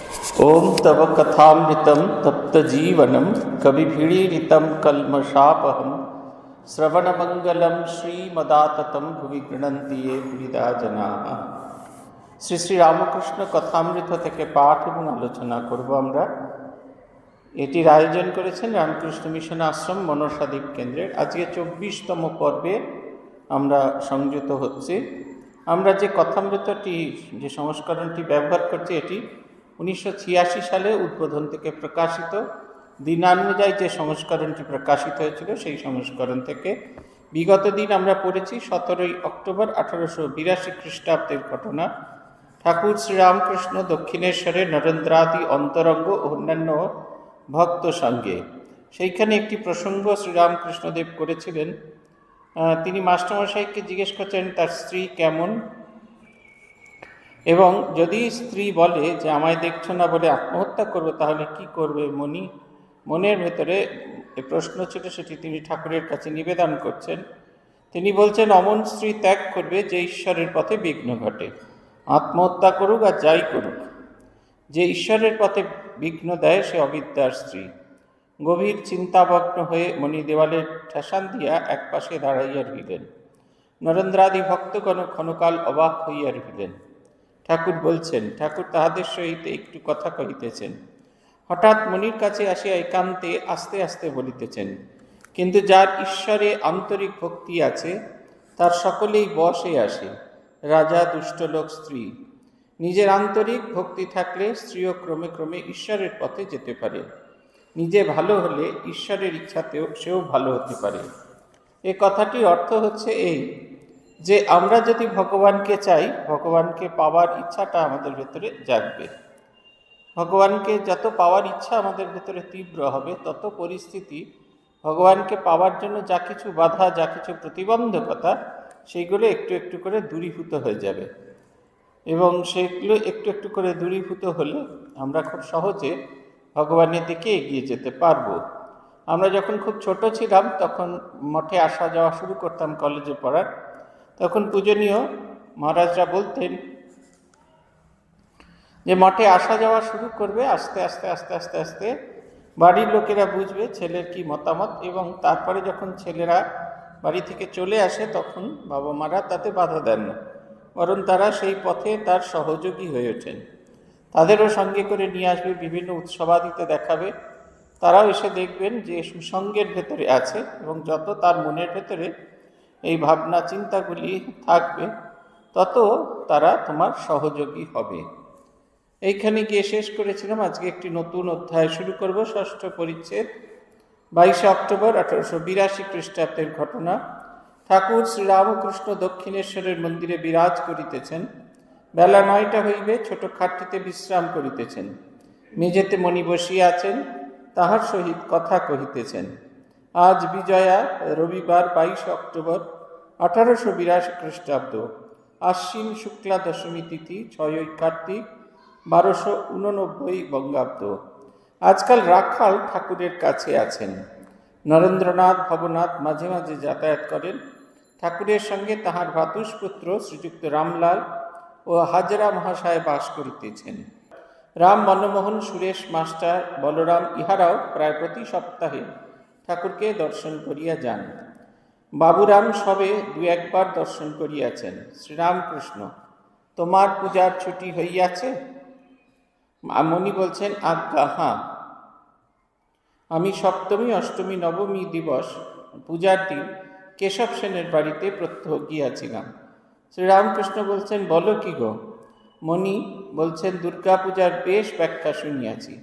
ओम तव कथामृतं तप्तजीवनं कविभिरीडितं कल्मषापहं श्रवणमंगलं श्रीमदाततं भुवि गृह्णन्ति ये भुविदा जनाः। শ্রী শ্রী রামকৃষ্ণ কথামৃত থেকে পাঠ এবং আলোচনা করব আমরা। এটির আয়োজন করেছেন রামকৃষ্ণ মিশন আশ্রম মনসাদ্বীপ কেন্দ্রের। আজকে 24তম পর্বে আমরা সংযুক্ত হচ্ছি। আমরা যে কথামৃতটি যে সংস্করণটি ব্যবহার করছি এটি 1986 সালে উদ্বোধন থেকে প্রকাশিত। দিনানুযায়ী যে সংস্করণটি প্রকাশিত হয়েছিল সেই সংস্করণ থেকে বিগত দিন আমরা পড়েছি 17 অক্টোবর 1882 খ্রিস্টাব্দের ঘটনা। ঠাকুর শ্রীরামকৃষ্ণ দক্ষিণেশ্বরে নরেন্দ্রাদি অন্তরঙ্গ ও অন্যান্য ভক্ত সঙ্গে সেইখানে একটি প্রসঙ্গ শ্রীরামকৃষ্ণদেব করেছিলেন। তিনি মাস্টারমশাইকে জিজ্ঞেস করছেন তার স্ত্রী কেমন, এবং যদি স্ত্রী বলে যে আমায় দেখছো না বলে আত্মহত্যা করবে তাহলে কি করবে মনি। মনের ভেতরে প্রশ্ন ছিল, সেটি তিনি ঠাকুরের কাছে নিবেদন করছেন। তিনি বলছেন অমন স্ত্রী ত্যাগ করবে যে ঈশ্বরের পথে বিঘ্ন ঘটে। আত্মহত্যা করুক আর যাই করুক, যে ঈশ্বরের পথে বিঘ্ন দেয় সে অবিদ্যার স্ত্রী। গভীর চিন্তামগ্ন হয়ে মণি দেওয়ালের ঠেসান দিয়া এক পাশে দাঁড়াইয়া রহিলেন। নরেন্দ্রাদি ভক্তগণ ক্ষণকাল অবাক হইয়া রহিলেন। ঠাকুর বলছেন, ঠাকুর তাহাদের সহিত একটু কথা কহিতেছেন। হঠাৎ মনির কাছে আসিয়া একান্তে আস্তে আস্তে বলিতেছেন, কিন্তু যার ঈশ্বরে আন্তরিক ভক্তি আছে তার সকলেই বশে আসে, রাজা, দুষ্টলোক, স্ত্রী। নিজের আন্তরিক ভক্তি থাকলে স্ত্রীও ক্রমে ক্রমে ঈশ্বরের পথে যেতে পারে। নিজে ভালো হলে ঈশ্বরের ইচ্ছাতেও সেও ভালো হতে পারে। এ কথাটির অর্থ হচ্ছে এই যে আমরা যদি ভগবানকে চাই, ভগবানকে পাওয়ার ইচ্ছাটা আমাদের ভেতরে জাগবে। ভগবানকে যত পাওয়ার ইচ্ছা আমাদের ভেতরে তীব্র হবে, তত পরিস্থিতি ভগবানকে পাওয়ার জন্য যা কিছু বাধা, যা কিছু প্রতিবন্ধকতা, সেইগুলো একটু একটু করে দূরীভূত হয়ে যাবে। এবং সেগুলো একটু একটু করে দূরীভূত হলে আমরা খুব সহজে ভগবানের দিকে এগিয়ে যেতে পারবো। আমরা যখন খুব ছোট ছিলাম তখন মঠে আসা যাওয়া শুরু করতাম কলেজে পড়ার, তখন পূজনীয় মহারাজরা বলতেন যে মঠে আসা যাওয়া শুরু করবে, আস্তে আস্তে আস্তে আস্তে আস্তে বাড়ির লোকেরা বুঝবে ছেলের কি মতামত, এবং তারপরে যখন ছেলেরা বাড়ি থেকে চলে আসে তখন বাবা মারা তাতে বাধা দেন না, বরং তারা সেই পথে তার সহযোগী হয়ে ওঠেন। তাদেরও সঙ্গে করে নিয়ে আসবে, বিভিন্ন উৎসবাদিতে দেখাবে। তারাও এসে দেখবেন যে সুসঙ্গের ভেতরে আছে, এবং যত তার মনের ভেতরে এই ভাবনা চিন্তাগুলি থাকবে তত তারা তোমার সহযোগী হবে। এইখানে গিয়ে শেষ করেছিলাম। আজকে একটি নতুন অধ্যায় শুরু করব, 6ষ্ঠ পরিচ্ছেদ। 22 অক্টোবর 1882 খ্রিস্টাব্দের ঘটনা। ঠাকুর শ্রীরামকৃষ্ণ দক্ষিণেশ্বরের মন্দিরে বিরাজ করিতেছেন। বেলা 9টা হইবে। ছোট খাটটিতে বিশ্রাম করিতেছেন। মেঝেতে মণি বসিয়া আছেন, তাহার সহিত কথা কহিতেছেন। আজ বিজয়া, রবিবার 22 অক্টোবর 1882 খ্রিস্টাব্দ, আশ্বিন শুক্লা দশমী তিথি, 6 কার্তিক 1289 বঙ্গাব্দ। আজকাল রাখাল ঠাকুরের কাছে আছেন। নরেন্দ্রনাথ ভবনাথ মাঝে মাঝে যাতায়াত করেন। ঠাকুরের সঙ্গে তাহার ভ্রাতুষ্পুত্র শ্রীযুক্ত রামলাল ও হাজরা মহাশয় বাস করিতেছেন। রাম, মনমোহন, সুরেশ মাস্টার, বলরাম ইহারাও প্রায় প্রতি সপ্তাহে ঠাকুরকে দর্শন করিয়া যান। বাবুরাম সবে 2-1 বার দর্শন করিয়াছেন। শ্রীরামকৃষ্ণ, তোমার পূজার ছুটি হইয়াছে? মণি বলছেন, আজ্ঞা হাঁ। আমি সপ্তমী, অষ্টমী, নবমী দিবস পূজার দিন কেশব সেনের বাড়িতে প্রত্যহ গিয়াছিলাম। শ্রীরামকৃষ্ণ বলছেন, বলো কি গো? মণি বলছেন, দুর্গা পূজার বেশ ব্যাখ্যা শুনিয়াছি।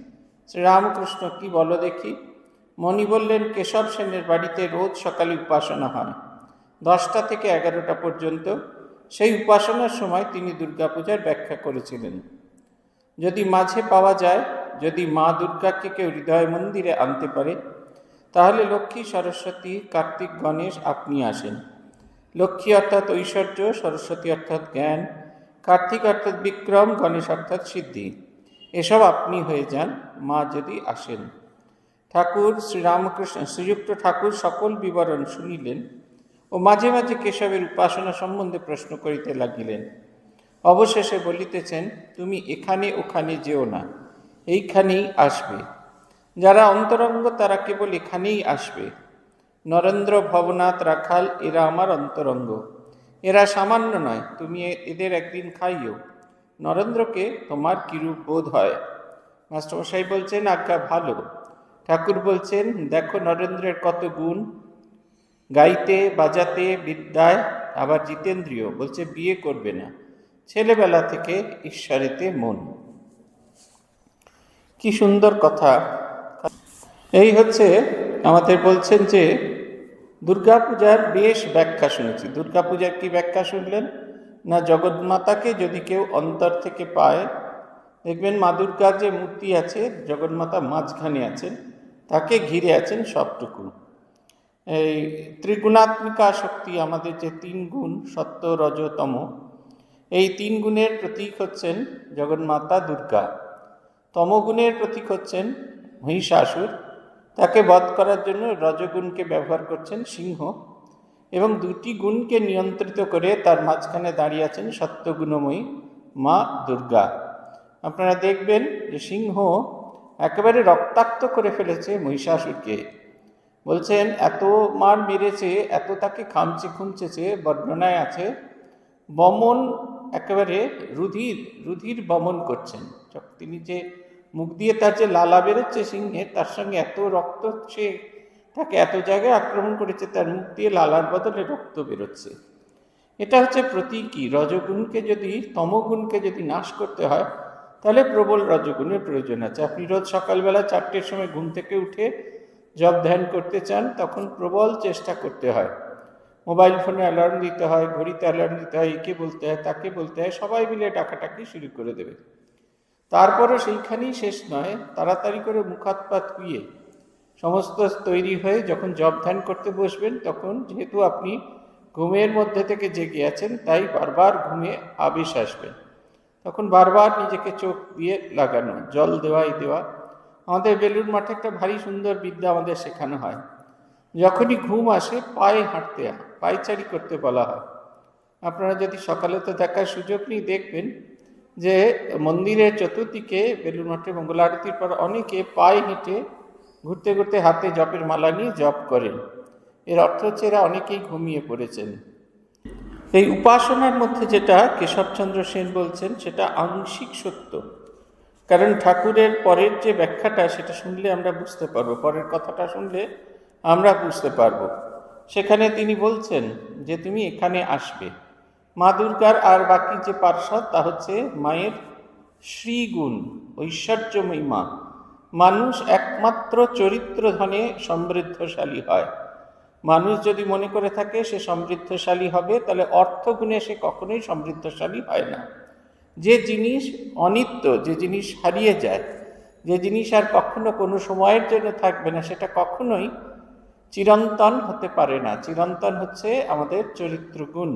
শ্রীরামকৃষ্ণ, কি বলো দেখি? মণি বললেন, কেশব সেনের বাড়িতে রোজ সকালে উপাসনা হয় 10টা থেকে 11টা পর্যন্ত। সেই উপাসনার সময় তিনি দুর্গাপূজার ব্যাখ্যা করেছিলেন। যদি মাঝে পাওয়া যায়, যদি মা দুর্গাকে কেউ হৃদয় মন্দিরে আনতে পারে, তাহলে লক্ষ্মী, সরস্বতী, কার্তিক, গণেশ আপনি আসেন। লক্ষ্মী অর্থাৎ ঐশ্বর্য, সরস্বতী অর্থাৎ জ্ঞান, কার্তিক অর্থাৎ বিক্রম, গণেশ অর্থাৎ সিদ্ধি। এসব আপনি হয়ে যান মা যদি আসেন। ঠাকুর শ্রীরামকৃষ্ণ শ্রীযুক্ত ঠাকুর সকল বিবরণ শুনিলেন ও মাঝে মাঝে কেশবের উপাসনা সম্বন্ধে প্রশ্ন করিতে লাগিলেন। অবশেষে বলিতেছেন, তুমি এখানে ওখানে যেও না, এইখানেই আসবে। যারা অন্তরঙ্গ তারা কেবল এখানেই আসবে। নরেন্দ্র ভবনাথ রাখাল এরা আমার অন্তরঙ্গ, এরা সামান্য নয়, তুমি এদের একদিন খাইও। নরেন্দ্রকে তোমার কিরূপ বোধ হয়? মাস্টারমশাই বলছেন, আজ্ঞা ভালো। ঠাকুর বলছেন, দেখো নরেন্দ্রের কত গুণ, গাইতে বাজাতে বিদ্যায়, আবার জিতেন্দ্রীয়, বলছে বিয়ে করবে না, ছেলেবেলা থেকে ঈশ্বরেতে মন। কি সুন্দর কথা। এই হচ্ছে আমাদের বলছেন যে দুর্গাপূজার বেশ ব্যাখ্যা শুনেছি। দুর্গাপূজার কি ব্যাখ্যা শুনলেন না? জগন্মাতাকে যদি কেউ অন্তর থেকে পায়, দেখবেন মা দুর্গার যে মূর্তি আছে, জগন্মাতা মাঝখানে আছেন, তাকে ঘিরে আছেন সবটুকু। এই ত্রিগুণাত্মিকা শক্তি, আমাদের যে তিন গুণ সত্য রজ তম, এই তিন গুণের প্রতীক হচ্ছেন জগন্মাতা দুর্গা। তমগুণের প্রতীক হচ্ছেন মহিষাসুর, তাকে বধ করার জন্য রজগুণকে ব্যবহার করছেন সিংহ, এবং দুটি গুণকে নিয়ন্ত্রিত করে তার মাঝখানে দাঁড়িয়ে আছেন সত্যগুণময়ী মা দুর্গা। আপনারা দেখবেন যে সিংহ একেবারে রক্তাক্ত করে ফেলেছে মহিষাসুরকে। বলছেন এত মার মেরেছে, এত তাকে খামচে খুমচেছে, বর্ণনায় আছে বমন, একেবারে রুধির বমন করছেন। তিনি যে মুখ দিয়ে তার যে লালা বেরোচ্ছে সিংহের, তার সঙ্গে এত রক্ত, সে তাকে এত জায়গায় আক্রমণ করেছে, তার মুখ দিয়ে লালার বদলে রক্ত বেরোচ্ছে। এটা হচ্ছে প্রতীকী। রজগুণকে যদি, তমগুণকে যদি নাশ করতে হয়, তাহলে প্রবল রজগুণের প্রয়োজন আছে। আপনি রোজ সকালবেলা 4টের সময় ঘুম থেকে উঠে জপ ধ্যান করতে চান, তখন প্রবল চেষ্টা করতে হয়। মোবাইল ফোনে অ্যালার্ম দিতে হয়, ঘড়িতে অ্যালার্ম দিতে হয়, একে বলতে হয়, তাকে বলতে হয়, সবাই মিলে ডাকাটাকি শুরু করে দেবে। তারপরও সেইখানেই শেষ নয়, তাড়াতাড়ি করে মুখ হাত পা ধুয়ে সমস্ত তৈরি হয়ে যখন জপ ধ্যান করতে বসবেন, তখন যেহেতু আপনি ঘুমের মধ্যে থেকে জেগে আছেন, তাই বারবার ঘুমে আবেশ আসবে। তখন বারবার নিজেকে চোখ দিয়ে লাগানো, জল দেওয়াই দেওয়া। আমাদের বেলুড় মাঠে একটা ভারী সুন্দর বিদ্যা আমাদের শেখানো হয়। যখনই ঘুম আসে পায়ে হাঁটতে, পায়চারি করতে বলা হয়। আপনারা যদি সকালে তো দেখার সুযোগ নেই, দেখবেন যে মন্দিরের চতুর্দিকে বেলুড় মাঠে মঙ্গল আরতির পর অনেকে পায়ে হেঁটে ঘুরতে ঘুরতে হাতে জপের মালা নিয়ে জপ করেন। এর অর্থ হচ্ছে এরা অনেকেই ঘুমিয়ে পড়েছেন। এই উপাসনার মধ্যে যেটা কেশবচন্দ্র সেন বলছেন, সেটা আংশিক সত্য। কারণ ঠাকুরের পরের যে ব্যাখ্যাটা, সেটা শুনলে আমরা বুঝতে পারবো, পরের কথাটা শুনলে আমরা বুঝতে পারবো। সেখানে তিনি বলছেন যে তুমি এখানে আসবে। মা দুর্গার আর বাকি যে পার্শ্বদ, তা হচ্ছে মায়ের শ্রীগুণ, ঐশ্বর্যময়ী মা। মানুষ একমাত্র চরিত্র ধনে সমৃদ্ধশালী হয়। মানুষ যদি মনে করে থাকে সে সমৃদ্ধশালী হবে, তাহলে অর্থগুণে সে কখনোই সমৃদ্ধশালী হয় না। যে জিনিস অনিত্য, যে জিনিস হারিয়ে যায়, যে জিনিস আর কখনো কোনো সময়ের জন্য থাকবে না, সেটা কখনোই চিরন্তন হতে পারে না। চিরন্তন হচ্ছে আমাদের চরিত্র গুণ,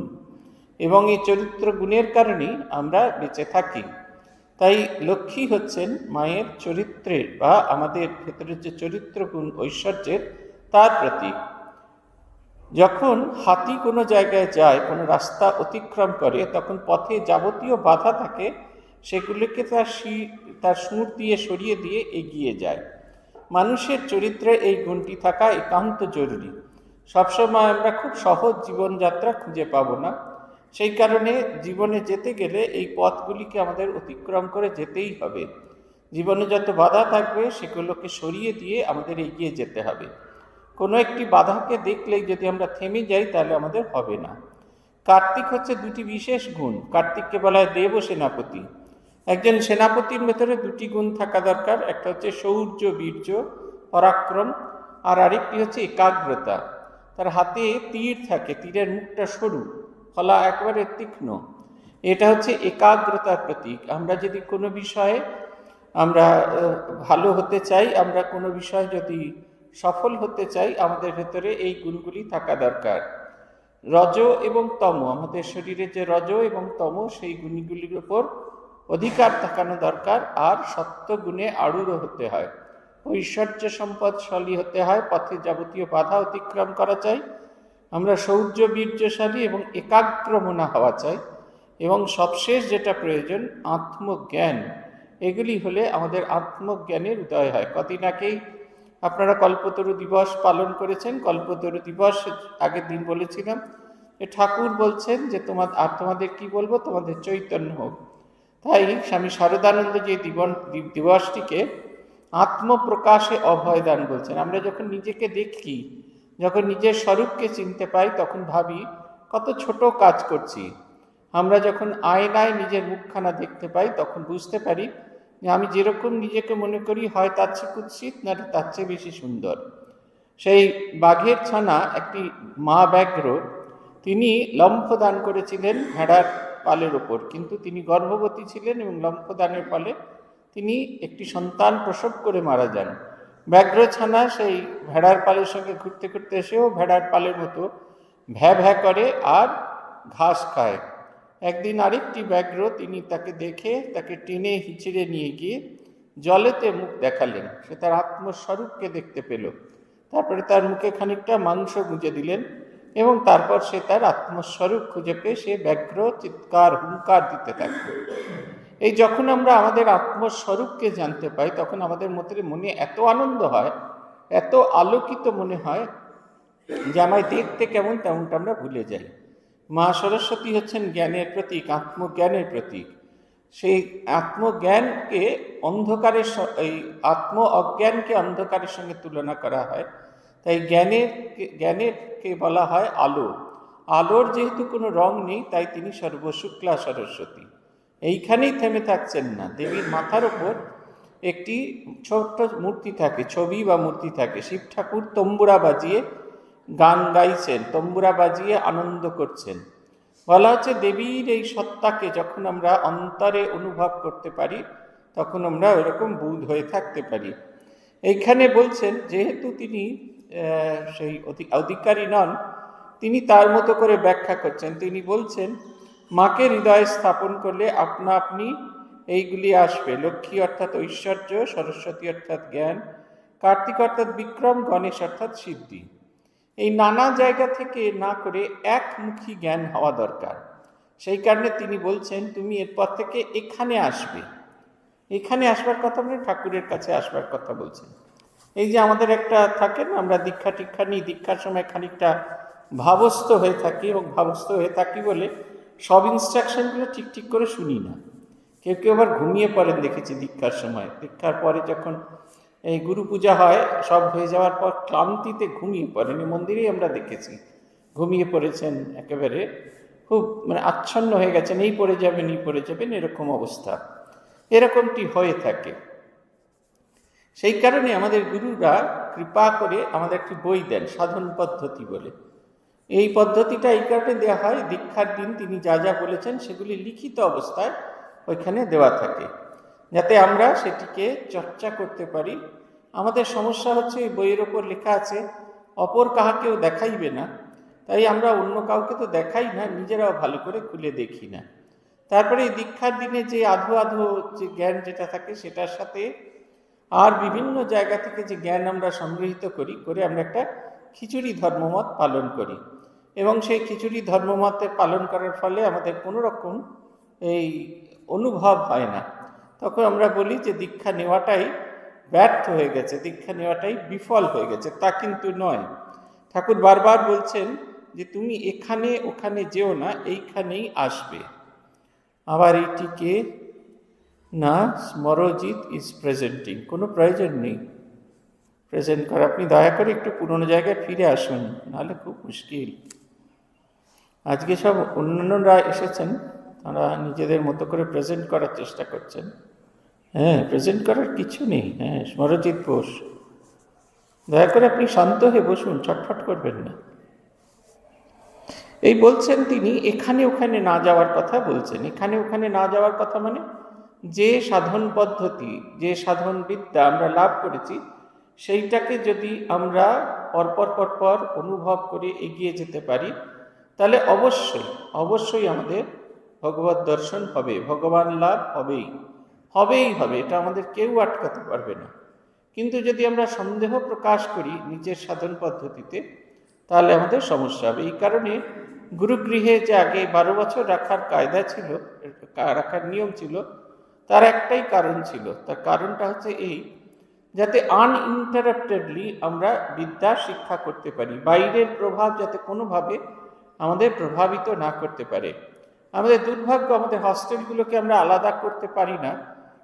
এবং এই চরিত্র গুণের কারণেই আমরা বেঁচে থাকি। তাই লক্ষ্মী হচ্ছেন মায়ের চরিত্রের বা আমাদের ভেতরের যে চরিত্র গুণ, ঐশ্বর্যের, তার প্রতীক। যখন হাতি কোনো জায়গায় যায়, কোনো রাস্তা অতিক্রম করে, তখন পথে যাবতীয় বাধা থাকে, সেগুলিকে তার সুর দিয়ে সরিয়ে দিয়ে এগিয়ে যায়। মানুষের চরিত্রে এই গুণটি থাকা একান্ত জরুরি। সবসময় আমরা খুব সহজ জীবনযাত্রা খুঁজে পাব না। সেই কারণে জীবনে যেতে গেলে এই পথগুলিকে আমাদের অতিক্রম করে যেতেই হবে। জীবনে যত বাধা থাকবে সেগুলোকে সরিয়ে দিয়ে আমাদের এগিয়ে যেতে হবে। কোনো একটি বাধাকে দেখলেই যদি আমরা থেমে যাই, তাহলে আমাদের হবে না। কার্তিক হচ্ছে দুটি বিশেষ গুণ। কার্তিককে বলা হয় দেব সেনাপতি। একজন সেনাপতির ভেতরে দুটি গুণ থাকা দরকার। একটা হচ্ছে শৌর্য, বীর্য, পরাক্রম, আর আরেকটি হচ্ছে একাগ্রতা। তার হাতে তীর থাকে, তীরের মুখটা সরু, ফলা একেবারে তীক্ষ্ণ। এটা হচ্ছে একাগ্রতার প্রতীক। আমরা যদি কোনো বিষয়ে আমরা ভালো হতে চাই, আমরা কোনো বিষয়ে যদি সফল হতে চাই, আমাদের ভেতরে এই গুণগুলি থাকা দরকার। রজ এবং তম, আমাদের শরীরে যে রজ এবং তম, সেই গুণগুলির উপর অধিকার থাকানো দরকার। আর সত্য গুণে আড়ুরো হতে হয়, ঐশ্বর্য সম্পদশালী হতে হয়, পথে যাবতীয় বাধা অতিক্রম করা চাই। আমরা শৌর্য, বীর্যশালী এবং একাগ্রমনা হওয়া চাই। এবং সবশেষ যেটা প্রয়োজন, আত্মজ্ঞান। এগুলি হলে আমাদের আত্মজ্ঞানের উদয় হয়। কদিন আগেই আপনারা কল্পতরু দিবস পালন করেছেন। কল্পতরু দিবস আগের দিন বলেছিলাম যে ঠাকুর বলছেন যে তোমাদের কি বলবো, তোমাদের চৈতন্য হোক। তাই স্বামী শারদানন্দ যে দিবসটিকে আত্মপ্রকাশে অভয়দান বলছেন। আমরা যখন নিজেকে দেখি, যখন নিজের স্বরূপকে চিনতে পাই, তখন ভাবি কত ছোট কাজ করছি। আমরা যখন আয়নায় নিজের মুখখানা দেখতে পাই, তখন বুঝতে পারি যে আমি যেরকম নিজেকে মনে করি হয় তার চেয়ে কুৎসিত, না তার চেয়ে বেশি সুন্দর। সেই বাঘের ছানা একটি মা ব্যাঘ্র, তিনি লম্ফ দান করেছিলেন ভেড়ার পালের ওপর, কিন্তু তিনি গর্ভবতী ছিলেন এবং লম্ফদানের ফলে তিনি একটি সন্তান প্রসব করে মারা যান। ব্যাঘ্র ছানা সেই ভেড়ার পালের সঙ্গে ঘুরতে ঘুরতে এসেও ভেড়ার পালের মতো ভ্যা ভ্যা করে আর ঘাস খায়। একদিন আরেকটি ব্যাঘ্র, তিনি তাকে দেখে তাকে টেনে হিঁচড়ে নিয়ে গিয়ে জলেতে মুখ দেখালেন। সে তার আত্মস্বরূপকে দেখতে পেল। তারপরে তার মুখে খানিকটা মাংস গুঁজে দিলেন এবং তারপর সে তার আত্মস্বরূপ খুঁজে পেয়ে সে ব্যাঘ্র চিৎকার হুঙ্কার দিতে থাকল। এই যখন আমরা আমাদের আত্মস্বরূপকে জানতে পাই, তখন আমাদের মনে এত আনন্দ হয়, এত আলোকিত মনে হয় যে আমায় দেখতে কেমন তেমনটা আমরা ভুলে যাই। মা সরস্বতী হচ্ছেন জ্ঞানের প্রতীক, আত্মজ্ঞানের প্রতীক। সেই আত্মজ্ঞানকে এই অজ্ঞানকে অন্ধকারের সঙ্গে তুলনা করা হয়। তাই জ্ঞানেরকে বলা হয় আলো। আলোর যেহেতু কোনো রং নেই, তাই তিনি সর্বশুক্লা সরস্বতী। এইখানেই থেমে থাকছেন না। দেবীর মাথার ওপর একটি ছোট্ট মূর্তি থাকে, ছবি বা মূর্তি থাকে। শিব ঠাকুর তম্বুরা বাজিয়ে গান গাইছেন, তম্বুরা বাজিয়ে আনন্দ করছেন। বলা হচ্ছে দেবীর এই সত্তাকে যখন আমরা অন্তরে অনুভব করতে পারি, তখন আমরা ওরকম বুধ হয়ে থাকতে পারি। এইখানে বলছেন যেহেতু তিনি সেই অধিকারী নন, তিনি তার মতো করে ব্যাখ্যা করছেন। তিনি বলছেন মাকে হৃদয়ে স্থাপন করলে আপনা আপনি এইগুলি আসবে। লক্ষ্মী অর্থাৎ ঐশ্বর্য, সরস্বতী অর্থাৎ জ্ঞান, কার্তিক অর্থাৎ বিক্রম, গণেশ অর্থাৎ সিদ্ধি। এই নানা জায়গা থেকে না করে একমুখী জ্ঞান হওয়া দরকার। সেই কারণে তিনি বলছেন তুমি এরপর থেকে এখানে আসবে। এখানে আসবার কথা মানে ঠাকুরের কাছে আসবার কথা বলছেন। এই যে আমাদের একটা থাকে না, আমরা দীক্ষা টিক্ষা নিই, দীক্ষার সময় খানিকটা ভাবস্থ হয়ে থাকি, এবং ভাবস্থ হয়ে থাকি বলে সব ইনস্ট্রাকশনগুলো ঠিক করে শুনি না। কেউ কেউ আবার ঘুমিয়ে পড়েন দেখেছি দীক্ষার সময়। দীক্ষার পরে যখন এই গুরু পূজা হয়, সব হয়ে যাওয়ার পর ক্লান্তিতে ঘুমিয়ে পড়েন। এই মন্দিরেই আমরা দেখেছি ঘুমিয়ে পড়েছেন, একেবারে খুব আচ্ছন্ন হয়ে গেছেন, এই পড়ে যাবেন এরকম অবস্থা। এরকমটি হয়ে থাকে। সেই কারণে আমাদের গুরুরা কৃপা করে আমাদের একটি বই দেন, সাধন পদ্ধতি বলে। এই পদ্ধতিটা এই কারণে দেওয়া হয়, দীক্ষার দিন তিনি যা যা বলেছেন সেগুলি লিখিত অবস্থায় ওইখানে দেওয়া থাকে, যাতে আমরা সেটিকে চর্চা করতে পারি। আমাদের সমস্যা হচ্ছে এই বইয়ের ওপর লেখা আছে অপর কাহাকেও দেখাইবে না, তাই আমরা অন্য কাউকে তো দেখাই না, নিজেরাও ভালো করে খুলে দেখি না। তারপরে এই দীক্ষার দিনে যে আধো যে জ্ঞান যেটা থাকে, সেটার সাথে আর বিভিন্ন জায়গা থেকে যে জ্ঞান আমরা সংগৃহীত করে আমরা একটা খিচুড়ি ধর্মমত পালন করি, এবং সেই খিচুড়ি ধর্মমতে পালন করার ফলে আমাদের কোনো রকম এই অনুভব হয় না। তখন আমরা বলি যে দীক্ষা নেওয়াটাই ব্যর্থ হয়ে গেছে, দীক্ষা নেওয়াটাই বিফল হয়ে গেছে। তা কিন্তু নয়। ঠাকুর বারবার বলছেন যে তুমি এখানে ওখানে যেও না, এইখানেই আসবে। আবার এইটিকে না স্মরজিৎ ইজ প্রেজেন্টিং, কোনো প্রয়োজন নেই প্রেজেন্ট করা। আপনি দয়া করে একটু পুরনো জায়গায় ফিরে আসুন, নাহলে খুব মুশকিল। আজকে সব অন্যান্যরা এসেছেন, তারা নিজেদের মতো করে প্রেজেন্ট করার চেষ্টা করছেন। প্রেজেন্ট করার কিছু নেই। স্মরজিৎ বোস, দয়া করে আপনি শান্ত হয়ে বসুন, ছটফট করবেন না। এই বলছেন তিনি এখানে ওখানে না যাওয়ার কথা বলছেন। এখানে ওখানে না যাওয়ার কথা মানে যে সাধন পদ্ধতি, যে সাধন বিদ্যা আমরা লাভ করেছি, সেইটাকে যদি আমরা পরপর অনুভব করে এগিয়ে যেতে পারি, তাহলে অবশ্যই আমাদের ভগবত দর্শন হবে, ভগবান লাভ হবেই হবে। এটা আমাদের কেউ আটকাতে পারবে না। কিন্তু যদি আমরা সন্দেহ প্রকাশ করি নিজের সাধন পদ্ধতিতে, তাহলে আমাদের সমস্যা হবে। এই কারণে গুরুগৃহে যে আগে 12 বছর রাখার কায়দা ছিল, রাখার নিয়ম ছিল, তার একটাই কারণ ছিল, তার কারণটা হচ্ছে এই, যাতে আনইন্টারাপ্টেডলি আমরা বিদ্যা শিক্ষা করতে পারি, বাইরের প্রভাব যাতে কোনোভাবে আমাদের প্রভাবিত না করতে পারে। আমাদের দুর্ভাগ্য, আমাদের হস্টেলগুলোকে আমরা আলাদা করতে পারি না,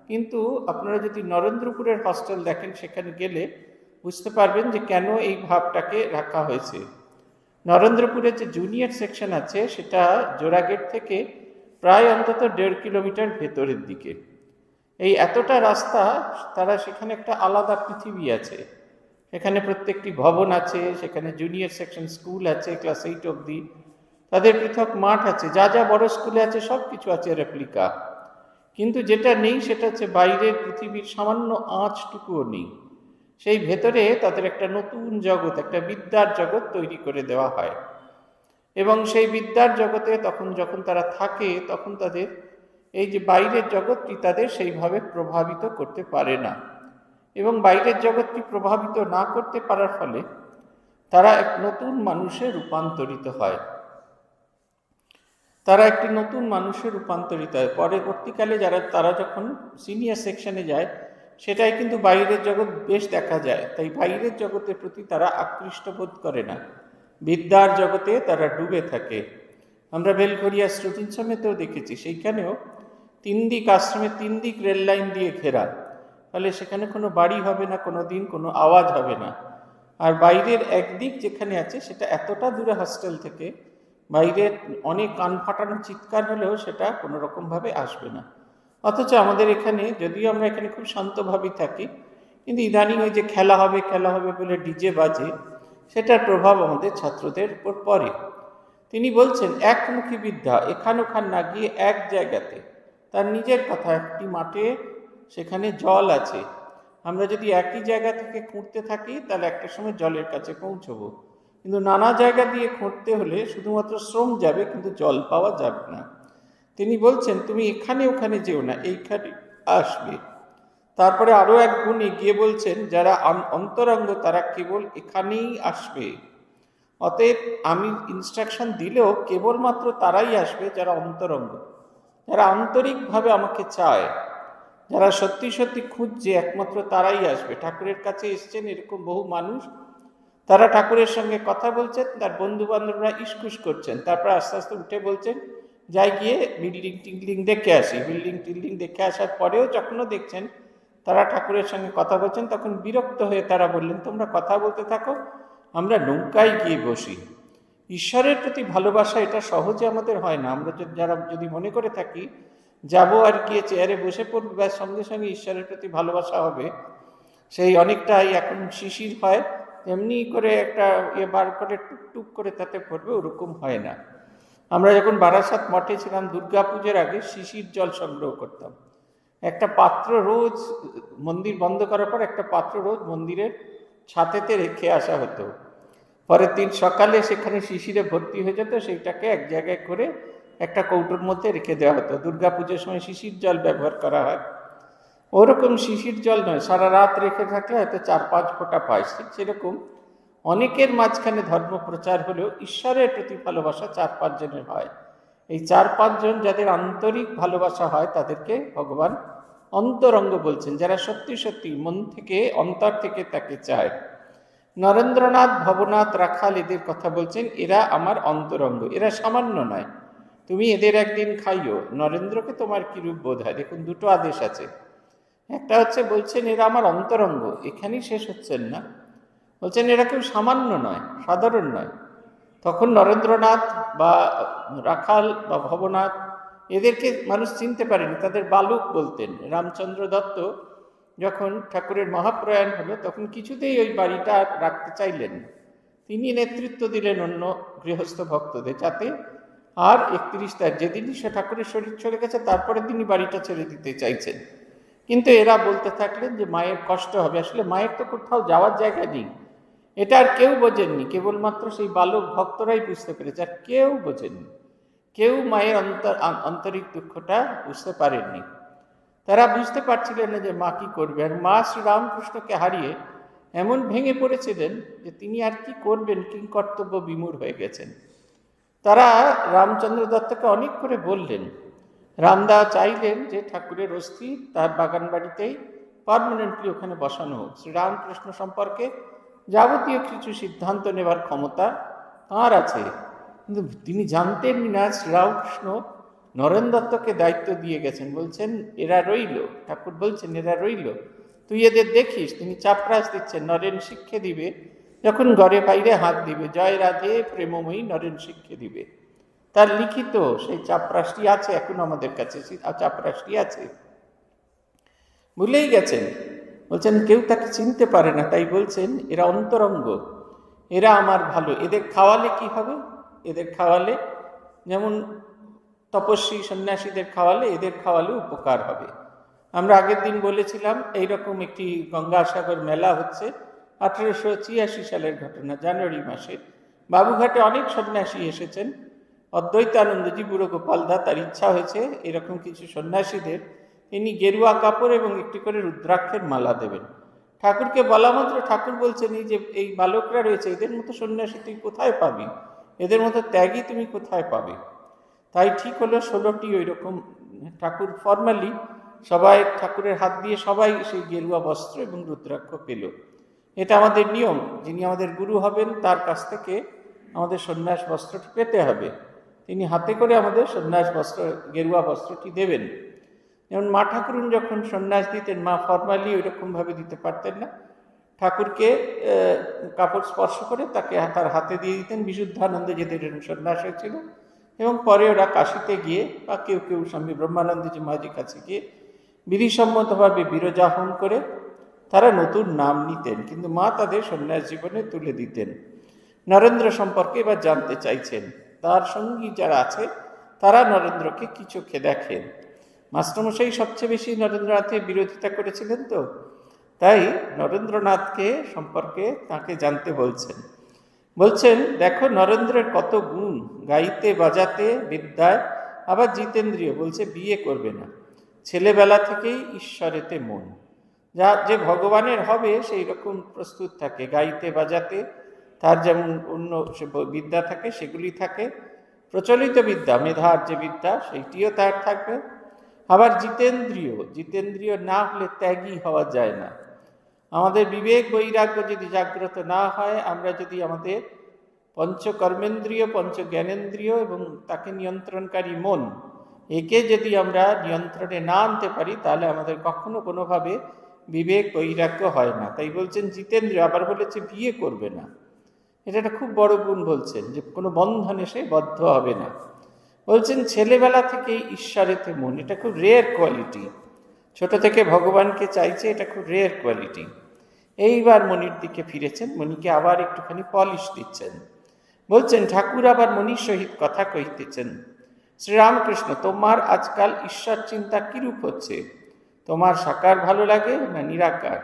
কিন্তু আপনারা যদি নরেন্দ্রপুরের হস্টেল দেখেন, সেখানে গেলে বুঝতে পারবেন যে কেন এই ভাবটাকে রাখা হয়েছে। নরেন্দ্রপুরের যে জুনিয়র সেকশন আছে সেটা জোড়াগেট থেকে প্রায় অন্তত 1.5 কিলোমিটার ভেতরের দিকে। এই এতটা রাস্তা, তারা সেখানে একটা আলাদা পৃথিবী আছে, সেখানে প্রত্যেকটি ভবন আছে, সেখানে জুনিয়র সেকশন স্কুল আছে ক্লাস 8 অবধি, তাদের পৃথক মাঠ আছে, যা যা বড় স্কুলে আছে সব কিছু আছে রেপ্লিকা। কিন্তু যেটা নেই সেটা হচ্ছে বাইরের পৃথিবীর সামান্য আঁচটুকুও নেই। সেই ভেতরে তাদের একটা নতুন জগৎ, একটা বিদ্যার জগৎ তৈরি করে দেওয়া হয়, এবং সেই বিদ্যার জগতে তখন যখন তারা থাকে তখন তাদের এই যে বাইরের জগৎটি তাদের সেইভাবে প্রভাবিত করতে পারে না, এবং বাইরের জগৎটি প্রভাবিত না করতে পারার ফলে তারা এক নতুন মানুষে রূপান্তরিত হয়, তারা একটি নতুন মানুষে রূপান্তরিত হয়। পরবর্তীকালে তারা যখন সিনিয়র সেকশনে যায়, সেটাই কিন্তু বাইরের জগৎ বেশ দেখা যায়, তাই বাইরের জগতের প্রতি তারা আকৃষ্ট বোধ করে না, বিদ্যার জগতে তারা ডুবে থাকে। আমরা বেলঘরিয়া শ্রুতিঞ্চমেতেও দেখেছি, সেইখানেও 3 দিক আশ্রমে 3 দিক রেল লাইন দিয়ে ঘেরা, ফলে সেখানে কোনো বাড়ি হবে না, কোনো দিন কোনো আওয়াজ হবে না। আর বাইরের একদিক যেখানে আছে সেটা এতটা দূরে হস্টেল থেকে, বাইরের অনেক কান ফাটানো চিৎকার হলেও সেটা কোনো রকমভাবে আসবে না। অথচ আমাদের এখানে, যদিও আমরা এখানে খুব শান্তভাবেই থাকি, কিন্তু ইদানিং ওই যে খেলা হবে বলে ডিজে বাজে, সেটার প্রভাব আমাদের ছাত্রদের উপর পড়ে। তিনি বলছেন একমুখী বিদ্যা, এখান ওখান না গিয়ে এক জায়গাতে, তার নিজের কথা, একটি মাঠে সেখানে জল আছে, আমরা যদি একই জায়গা থেকে খুঁড়তে থাকি তাহলে একটা সময় জলের কাছে পৌঁছবো, কিন্তু নানা জায়গা দিয়ে খুঁড়তে হলে শুধুমাত্র শ্রম যাবে, কিন্তু জল পাওয়া যাবে না। তিনি বলছেন তুমি এখানে ওখানে যেও না, এইখানে আসবে। তারপরে আরও এক গুণ এগিয়ে বলছেন, যারা অন্তরঙ্গ তারা কেবল এখানেই আসবে। অতএব আমি ইনস্ট্রাকশন দিলেও কেবলমাত্র তারাই আসবে যারা অন্তরঙ্গ, যারা আন্তরিকভাবে আমাকে চায়, যারা সত্যি সত্যি খুঁজছে, একমাত্র তারাই আসবে। ঠাকুরের কাছে এসছেন এরকম বহু মানুষ, তারা ঠাকুরের সঙ্গে কথা বলছেন, তার বন্ধু বান্ধবরা ইস্কুস করছেন, তারপর আস্তে আস্তে উঠে বলছেন যাই গিয়ে বিল্ডিং টিল্ডিং দেখে আসি। বিল্ডিং টিল্ডিং দেখে আসার পরেও যখনও দেখছেন তারা ঠাকুরের সঙ্গে কথা বলছেন, তখন বিরক্ত হয়ে তারা বললেন তোমরা কথা বলতে থাকো, আমরা নৌকায় গিয়ে বসি। ঈশ্বরের প্রতি ভালোবাসা এটা সহজে আমাদের হয় না। আমরা যারা যদি মনে করে থাকি যাব আর গিয়ে চেয়ারে বসে পড়বো, বা সঙ্গে সঙ্গে ঈশ্বরের প্রতি ভালোবাসা হবে, সেই অনেকটাই এখন শিশির হয়, তেমনি করে একটা বার করে টুকটুক করে তাতে পড়বে, ওরকম হয় না। আমরা যখন বারাসাত মঠে ছিলাম, দুর্গা পুজোর আগে শিশির জল সংগ্রহ করতাম, একটা পাত্র রোজ, মন্দির বন্ধ করার পর একটা পাত্র রোজ মন্দিরের ছাতেতে রেখে আসা হতো, পরের দিন সকালে সেখানে শিশিরে ভর্তি হয়ে যেত, সেইটাকে এক জায়গায় করে একটা কৌটোর মধ্যে রেখে দেওয়া হতো। দুর্গা পুজোর সময় শিশির জল ব্যবহার করা হয়, ওরকম শিশির জল নয়, সারা রাত রেখে থাকলে হয়তো 4-5 ফোঁটা পায়। সেরকম অনেকের মাঝখানে ধর্ম প্রচার হলেও ঈশ্বরের প্রতি ভালোবাসা 4-5 জনের হয়। এই 4-5 জন যাদের আন্তরিক ভালোবাসা হয় তাদেরকে ভগবান অন্তরঙ্গ বলছেন, যারা সত্যি সত্যি মন থেকে, অন্তর থেকে তাকে চায়। নরেন্দ্রনাথ, ভবনাথ, রাখাল এদের কথা বলছেন, এরা আমার অন্তরঙ্গ, এরা সামান্য নয়, তুমি এদের একদিন খাইও। নরেন্দ্রকে তোমার কিরূপ বোধ হয়? দেখুন, দুটো আদেশ আছে। একটা হচ্ছে বলছেন এরা আমার অন্তরঙ্গ, এখানেই শেষ হচ্ছেন না, বলছেন এরা কেউ সামান্য নয়, সাধারণ নয়। তখন নরেন্দ্রনাথ বা রাখাল বা ভবনাথ এদেরকে মানুষ চিনতে পারেনি, তাদের বালক বলতেন। রামচন্দ্র দত্ত যখন ঠাকুরের মহাপ্রয়াণ হলো তখন কিছুতেই ওই বাড়িটা রাখতে চাইলেন, তিনি নেতৃত্ব দিলেন অন্য গৃহস্থ ভক্তদের, যাতে আর 31 তারিখ যেদিনই সে ঠাকুরের শরীর চলে গেছে তারপরের দিনই বাড়িটা ছেড়ে দিতে চাইছেন। কিন্তু এরা বলতে থাকলেন যে মায়ের কষ্ট হবে। আসলে মায়ের তো কোথাও যাওয়ার জায়গা নেই, এটা আর কেউ বোঝেননি, কেবলমাত্র সেই বালক ভক্তরাই বুঝতে পেরেছে, আর কেউ বোঝেননি, কেউ মায়ের আন্তরিক দুঃখটা বুঝতে পারেননি। তারা বুঝতে পারছিলেন না যে মা কি করবে, আর মা শ্রীরামকৃষ্ণকে হারিয়ে এমন ভেঙে পড়েছিলেন যে তিনি আর কি করবেন, কিংকর্তব্য বিমূঢ় হয়ে গেছেন। তারা রামচন্দ্র দত্তকে অনেক করে বললেন, রামদা চাইলেন যে ঠাকুরের অস্থি তার বাগান বাড়িতেই পার্মানেন্টলি ওখানে বসানো হোক। শ্রীরামকৃষ্ণ সম্পর্কে যাবতীয় কিছু সিদ্ধান্ত নেবার ক্ষমতা তাঁর আছে, কিন্তু তিনি জানতেনই না শ্রীরামকৃষ্ণ নরেন দত্তকে দায়িত্ব দিয়ে গেছেন। বলছেন এরা রইল, ঠাকুর বলছেন এরা রইল, তুই এদের দেখিস। তিনি চাপরাস দিচ্ছেন, নরেন শিক্ষে দিবে, যখন ঘরে বাইরে হাত দিবে, জয় রাধে প্রেমময়ী নরেন শিক্ষে দিবে। তার লিখিত সেই চাপরাশটি আছে, এখন আমাদের কাছে চাপরাশটি আছে। ভুলেই গেছেন, বলছেন কেউ তাকে চিনতে পারে না, তাই বলছেন এরা অন্তরঙ্গ, এরা আমার ভালো। এদের খাওয়ালে কি হবে? এদের খাওয়ালে যেমন তপস্বী সন্ন্যাসীদের খাওয়ালে, এদের খাওয়ালে উপকার হবে। আমরা আগের দিন বলেছিলাম এইরকম একটি গঙ্গাসাগর মেলা হচ্ছে, 1886 সালের ঘটনা, জানুয়ারি মাসে। বাবুঘাটে অনেক সন্ন্যাসী এসেছেন। অদ্বৈতানন্দজি, বুড়ো গোপালদা, তার ইচ্ছা হয়েছে এরকম কিছু সন্ন্যাসীদের তিনি গেরুয়া কাপড় এবং একটি করে রুদ্রাক্ষের মালা দেবেন। ঠাকুরকে বলা মাত্র ঠাকুর বলছেন এই যে এই বালকরা রয়েছে, এদের মতো সন্ন্যাসী তুই কোথায় পাবি, এদের মতো ত্যাগী তুমি কোথায় পাবে? তাই ঠিক হলো 16টি ওই রকম ঠাকুর ফর্মালি সবাই ঠাকুরের হাত দিয়ে সবাই সেই গেরুয়া বস্ত্র এবং রুদ্রাক্ষ পেল। এটা আমাদের নিয়ম, যিনি আমাদের গুরু হবেন তার কাছ থেকে আমাদের সন্ন্যাস বস্ত্রটি পেতে হবে। তিনি হাতে করে আমাদের সন্ন্যাস বস্ত্র, গেরুয়া বস্ত্রটি দেবেন। যেমন মা ঠাকুরুন যখন সন্ন্যাস দিতেন, মা ফর্মালি ওইরকমভাবে দিতে পারতেন না, ঠাকুরকে কাপড় স্পর্শ করে তাকে তার হাতে দিয়ে দিতেন। বিশুদ্ধানন্দ যেদের সন্ন্যাস হয়েছিল এবং পরে ওরা কাশিতে গিয়ে বা কেউ কেউ স্বামী ব্রহ্মানন্দজি মহারাজের কাছে গিয়ে বিধিসম্মতভাবে বিরজাহন করে তারা নতুন নাম নিতেন, কিন্তু মা তাদের সন্ন্যাস জীবনে তুলে দিতেন। নরেন্দ্র সম্পর্কে এবার জানতে চাইছেন, তার সঙ্গী যারা আছে তারা নরেন্দ্রকে কি চোখে দেখেন। মাস্টারমশাই সবচেয়ে বেশি নরেন্দ্রনাথের বিরোধিতা করেছিলেন, তো তাই নরেন্দ্রনাথকে সম্পর্কে তাকে জানতে বলছেন। বলছেন দেখো নরেন্দ্রের কত গুণ, গাইতে বাজাতে বিদ্যায়, আবার জিতেন্দ্রিয়, বলছে বিয়ে করবে না, ছেলেবেলা থেকেই ঈশ্বরেতে মন, যা যে ভগবানের হবে সেই রকম প্রস্তুত থাকে। গাইতে বাজাতে তার যেমন অন্য বিদ্যা থাকে সেগুলি থাকে, প্রচলিত বিদ্যা মেধার যে বিদ্যা সেইটিও তার থাকবে। আবার জিতেন্দ্রিয়, জিতেন্দ্রিয় না হলে ত্যাগী হওয়া যায় না। আমাদের বিবেক বৈরাগ্য যদি জাগ্রত না হয়, আমরা যদি আমাদের পঞ্চকর্মেন্দ্রিয়, পঞ্চজ্ঞানেন্দ্রিয় এবং তাকে নিয়ন্ত্রণকারী মন, একে যদি আমরা নিয়ন্ত্রণে না আনতে পারি, তাহলে আমাদের কখনো কোনোভাবে বিবেক বৈরাগ্য হয় না। তাই বলছেন জিতেন্দ্রিয়, আবার বলেছে বিয়ে করবে না। এটা একটা খুব বড় গুণ বলছেন, যে কোনো বন্ধনে সে বদ্ধ হবে না। বলছেন ছেলেবেলা থেকে ঈশ্বরেতে মন, এটা খুব রেয়ার কোয়ালিটি। ছোট থেকে ভগবানকে চাইছে, এটা খুব রেয়ার কোয়ালিটি। এইবার মনির দিকে ফিরেছেন, মণিকে আবার একটুখানি পলিশ দিচ্ছেন। বলছেন ঠাকুর আবার মনির সহিত কথা কহিতেছেন, শ্রীরামকৃষ্ণ তোমার আজকাল ঈশ্বর চিন্তা কিরূপ হচ্ছে? তোমার সাকার ভালো লাগে না নিরাকার?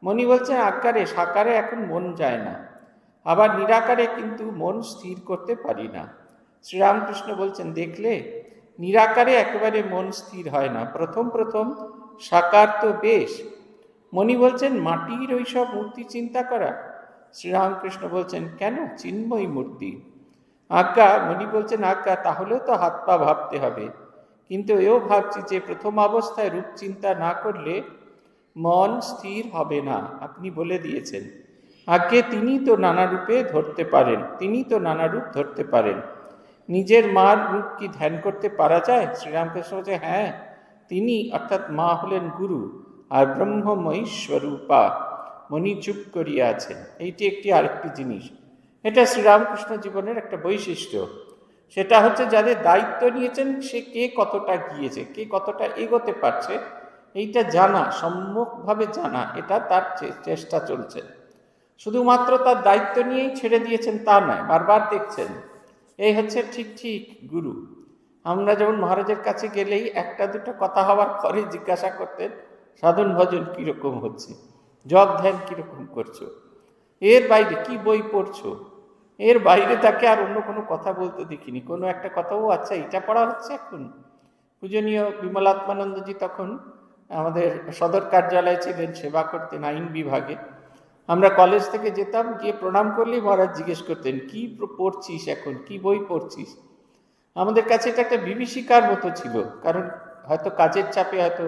মণি বলছেন আকারে, সাকারে এখন মন যায় না, আবার নিরাকারে কিন্তু মন স্থির করতে পারি না। শ্রীরামকৃষ্ণ বলছেন দেখলে, নিরাকারে একেবারে মন স্থির হয় না, প্রথম প্রথম সাকার তো বেশ। মণি বলছেন মাটির ওইসব মূর্তি চিন্তা করা? শ্রীরামকৃষ্ণ বলছেন কেন, চিন্ময়ী মূর্তি। আজ্ঞা। মণি বলছেন আজ্ঞা, তাহলেও তো হাত পা ভাবতে হবে, কিন্তু এও ভাবছি যে প্রথম অবস্থায় রূপ চিন্তা না করলে মন স্থির হবে না, আপনি বলে দিয়েছেন। আগে তিনি তো নানা রূপে ধরতে পারেন, তিনি তো নানা রূপ ধরতে পারেন। নিজের মার রূপ কি ধ্যান করতে পারা যায়? শ্রীরামকৃষ্ণ বলছে হ্যাঁ, তিনি অর্থাৎ মা হলেন গুরু আর ব্রহ্মময়ী স্বরূপা। মণি চুপ করিয়া আছেন। এইটি একটি আরেকটি জিনিস, এটা শ্রীরামকৃষ্ণ জীবনের একটা বৈশিষ্ট্য। সেটা হচ্ছে যাদের দায়িত্ব নিয়েছেন সে কে কতটা গিয়েছে, কে কতটা এগোতে পারছে, এইটা জানা, সম্মুখভাবে জানা, এটা তার চেষ্টা চলছে। শুধুমাত্র তার দায়িত্ব নিয়েই ছেড়ে দিয়েছেন তা নয়, বারবার দেখছেন। এই হচ্ছে ঠিক ঠিক গুরু। আমরা যেমন মহারাজের কাছে গেলেই একটা দুটো কথা হওয়ার পরে জিজ্ঞাসা করতেন সাধন ভজন কীরকম হচ্ছে, জপ ধ্যান কীরকম করছো, এর বাইরে কি বই পড়ছো, এর বাইরে তাকে আর অন্য কোনো কথা বলতে দেখিনি। কোনো একটা কথাও আচ্ছা এটা পড়া হচ্ছে এখন। পূজনীয় বিমলাত্মানন্দজি তখন আমাদের সদর কার্যালয়ে ছিলেন, সেবা করতেন আইন বিভাগে। আমরা কলেজ থেকে যেতাম, গিয়ে প্রণাম করলেই মহারাজ জিজ্ঞেস করতেন কি পড়ছিস এখন, কি বই পড়ছিস। আমাদের কাছে এটা একটা বিভীষিকার মতো ছিল, কারণ হয়তো কাজের চাপে হয়তো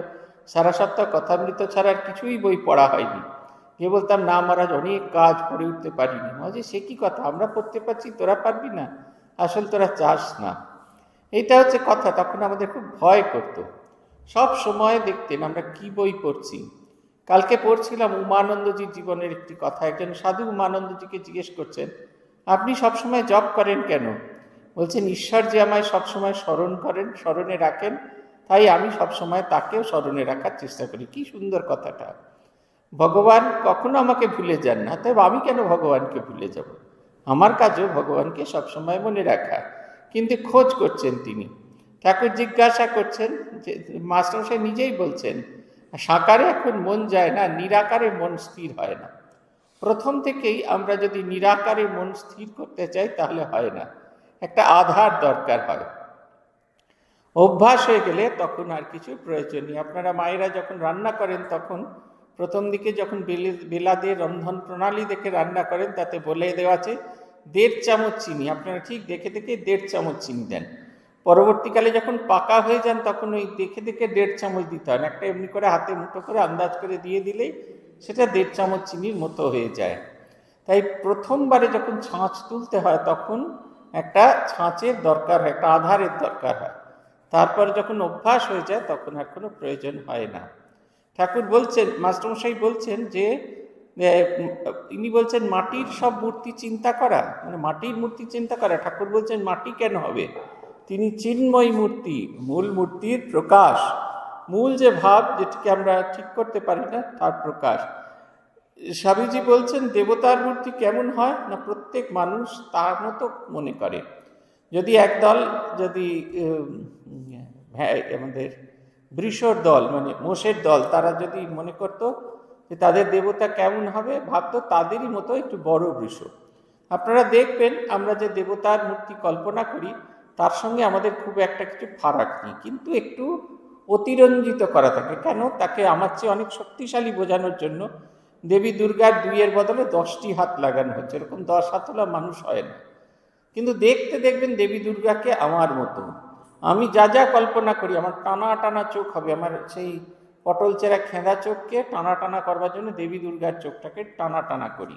সারা সপ্তাহ কথামৃত ছাড়া আর কিছুই বই পড়া হয়নি। যে বলতাম, না মহারাজ অনেক কাজ পড়ে উঠতে পারিনি। মহারাজ সে কি কথা, আমরা পড়তে পারছি, তোরা পারবি না, আসল তোরা চাস না। এইটা হচ্ছে কথা। তখন আমাদের খুব ভয় করতো। সব সময় দেখতেন আমরা কি বই পড়ছি। কালকে পড়ছিলাম উমানন্দজির জীবনের একটি কথা। একজন সাধু উমানন্দজিকে জিজ্ঞেস করছেন, আপনি সবসময় জপ করেন কেন? বলছেন, ঈশ্বর যে আমায় সবসময় স্মরণ করেন, স্মরণে রাখেন, তাই আমি সবসময় তাকেও স্মরণে রাখার চেষ্টা করি। কি সুন্দর কথাটা। ভগবান কখনো আমাকে ভুলে যান না, তাই আমি কেন ভগবানকে ভুলে যাব? আমার কাজও ভগবানকে সবসময় মনে রাখা। কিন্তু খোঁজ করছেন তিনি। ঠাকুর জিজ্ঞাসা করছেন, যে মাস্টারমশাই নিজেই বলছেন, সাকারে এখন মন যায় না, নিরাকারে মন স্থির হয় না। প্রথম থেকেই আমরা যদি নিরাকারে মন স্থির করতে চাই তাহলে হয় না, একটা আধার দরকার হয়। অভ্যাস হয়ে গেলে তখন আর কিছু প্রয়োজন নেই। আপনারা মায়েরা যখন রান্না করেন তখন প্রথম দিকে যখন বেলাদের রন্ধন প্রণালী দেখে রান্না করেন, তাতে বলে দেওয়া আছে 1.5 চামচ চিনি। আপনারা ঠিক দেখে দেখে 1.5 চামচ চিনি দেন। পরবর্তীকালে যখন পাকা হয়ে যান তখন ওই দেখে দেখে 1.5 চামচ দিতে হয় না, একটা এমনি করে হাতে মুঠো করে আন্দাজ করে দিয়ে দিলেই সেটা 1.5 চামচ চিনির মতো হয়ে যায়। তাই প্রথমবারে যখন ছাঁচ তুলতে হয় তখন একটা ছাঁচের দরকার হয়, একটা আধারের দরকার হয়। তারপর যখন অভ্যাস হয়ে যায় তখন আর কোনো প্রয়োজন হয় না। ঠাকুর বলছেন, মাস্টারমশাই বলছেন যে ইনি বলছেন মাটির সব মূর্তি চিন্তা করা, মানে মাটির মূর্তি চিন্তা করা। ঠাকুর বলছেন মাটি কেন হবে, তিনি চিন্ময় মূর্তি, মূল মূর্তির প্রকাশ। মূল যে ভাব যেটিকে আমরা ঠিক করতে পারি না তার প্রকাশ। স্বামীজি বলছেন দেবতার মূর্তি কেমন হয় না, প্রত্যেক মানুষ তার মতো মনে করে। যদি একদল যদি আমাদের বৃষর দল মানে মোষের দল, তারা যদি মনে করতো যে তাদের দেবতা কেমন হবে, ভাবতো তাদেরই মতো একটু বড় বৃষ। আপনারা দেখবেন আমরা যে দেবতার মূর্তি কল্পনা করি তার সঙ্গে আমাদের খুব একটা কিছু ফারাক নেই, কিন্তু একটু অতিরঞ্জিত করা থাকে। কেন? তাকে আমার চেয়ে অনেক শক্তিশালী বোঝানোর জন্য দেবী দুর্গার 2-এর বদলে 10টি হাত লাগানো হচ্ছে। এরকম 10 হাতওয়ালা মানুষ হয় না, কিন্তু দেখতে দেখবেন দেবী দুর্গাকে আমার মতো। আমি যা যা কল্পনা করি, আমার টানা টানা চোখ হবে, আমার সেই পটল চেরা খেঁদা চোখকে টানা টানা করবার জন্য দেবী দুর্গার চোখটাকে টানা টানা করি।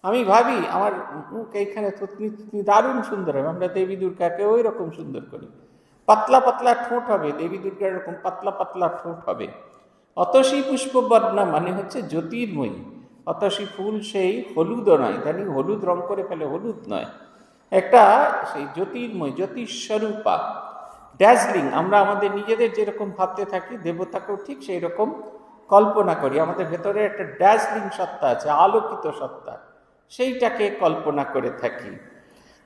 আমি ভাবি আমার মুখ এইখানে থুতনি দারুণ সুন্দর হবে, আমরা দেবী দুর্গাকে ওই রকম সুন্দর করি। পাতলা পাতলা ঠোঁট হবে, দেবী দুর্গার এরকম পাতলা পাতলা ঠোঁট হবে। অতসী পুষ্পবর্ণা মানে হচ্ছে জ্যোতির্ময়ী। অতসী ফুল সেই হলুদও নয়, জানি হলুদ রং করে ফেলে, হলুদ নয়, একটা সেই জ্যোতির্ময়, জ্যোতিস্বরূপা, ড্যাজলিং। আমরা আমাদের নিজেদের যেরকম ভাবতে থাকি দেবতাকেও ঠিক সেই রকম কল্পনা করি। আমাদের ভেতরে একটা ড্যাজলিং সত্তা আছে, আলোকিত সত্তা, সেইটাকে কল্পনা করে থাকি।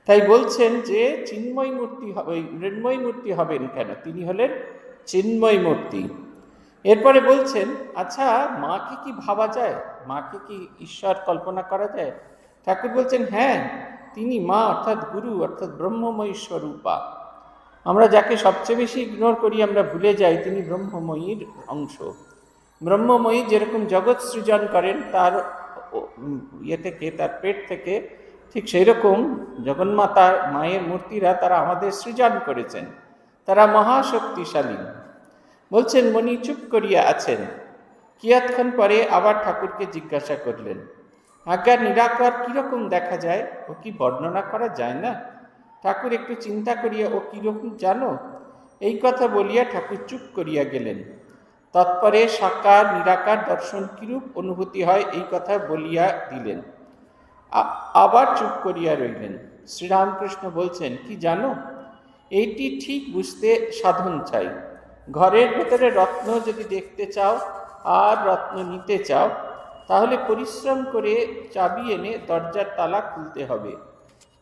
তাই বলছেন যে চিন্ময় মূর্তি হবে, মৃন্ময় মূর্তি হবেন কেন, তিনি হলেন চিন্ময় মূর্তি। এরপরে বলছেন, আচ্ছা মাকে কি ভাবা যায়, মাকে কি ঈশ্বর কল্পনা করা যায়? ঠাকুর বলছেন হ্যাঁ, তিনি মা অর্থাৎ গুরু অর্থাৎ ব্রহ্মময়ী স্বরূপা। আমরা যাকে সবচেয়ে বেশি ইগনোর করি, আমরা ভুলে যাই তিনি ব্রহ্মময়ীর অংশ। ব্রহ্মময়ী যেরকম জগৎ সৃজন করেন তার ইয়ে থেকে, তার পেট থেকে, ঠিক সেই রকম জগন্মাতার মায়ের মূর্তিরা তারা আমাদের সৃজন করেছেন, তারা মহাশক্তিশালী। বলছেন মণি চুপ করিয়া আছেন। কিয়ৎক্ষণ পরে আবার ঠাকুরকে জিজ্ঞাসা করলেন, আজ্ঞা নিরাকার কিরকম দেখা যায়, ও কি বর্ণনা করা যায় না? ঠাকুর একটু চিন্তা করিয়া, ও কিরকম জানো? এই কথা বলিয়া ঠাকুর চুপ করিয়া গেলেন। তৎপরে সাকার নিরাকার দর্শন কিরূপ অনুভূতি হয় এই কথা বলিয়া দিলেন। আবার চুপ করিয়া রইলেন। শ্রীরামকৃষ্ণ বলছেন, কি জানো, এইটি ঠিক বুঝতে সাধন চাই। ঘরের ভেতরে রত্ন যদি দেখতে চাও আর রত্ন নিতে চাও, তাহলে পরিশ্রম করে চাবি এনে দরজার তালা খুলতে হবে,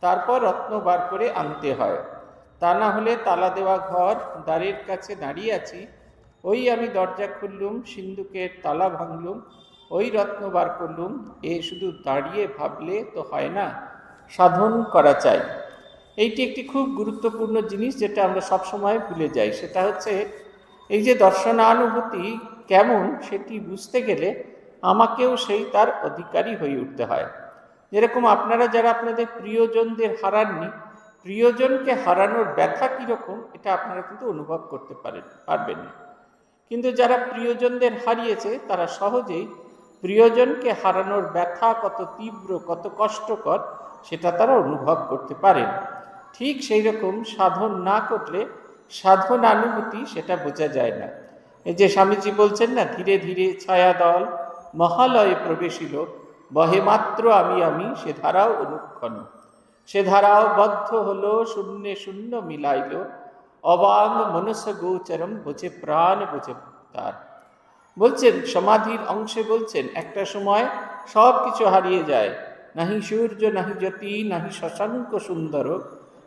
তারপর রত্ন বার করে আনতে হয়। তা না হলে তালা দেওয়া ঘর, দ্বারের কাছে দাঁড়িয়ে আছি, ওই আমি দরজা খুললুম, সিন্ধুকের তালা ভাঙলুম, ওই রত্ন বার করলুম, এ শুধু দাঁড়িয়ে ভাবলে তো হয় না, সাধন করা চাই। এইটি একটি খুব গুরুত্বপূর্ণ জিনিস যেটা আমরা সবসময় ভুলে যাই। সেটা হচ্ছে এই যে দর্শনানুভূতি কেমন সেটি বুঝতে গেলে আমাকেও সেই তার অধিকারী হয়ে উঠতে হয়। যেরকম আপনারা যারা আপনাদের প্রিয়জনদের হারাননি, প্রিয়জনকে হারানোর ব্যথা কীরকম এটা আপনারা কিন্তু অনুভব করতে পারবেন না। কিন্তু যারা প্রিয়জনদের হারিয়েছে তারা সহজেই প্রিয়জনকে হারানোর ব্যথা কত তীব্র, কত কষ্টকর সেটা তারা অনুভব করতে পারেন। ঠিক সেই রকম সাধন না করলে সাধনানুভূতি সেটা বোঝা যায় না। এই যে স্বামীজি বলছেন না, ধীরে ধীরে ছায়াদল মহালয়ে প্রবেশিল, বহে মাত্র আমি আমি সে ধারাও অনুক্ষণ, সে ধারাও বদ্ধ হলো শূন্যে শূন্য মিলাইল, অবাঙ্গ মনস গোচরম বোঝে প্রাণ বোঝে তার। বলছেন সমাধির অংশে বলছেন একটা সময় সব কিছু হারিয়ে যায়, নাহি সূর্য নাহি জ্যোতি নাহি শশাঙ্ক সুন্দর,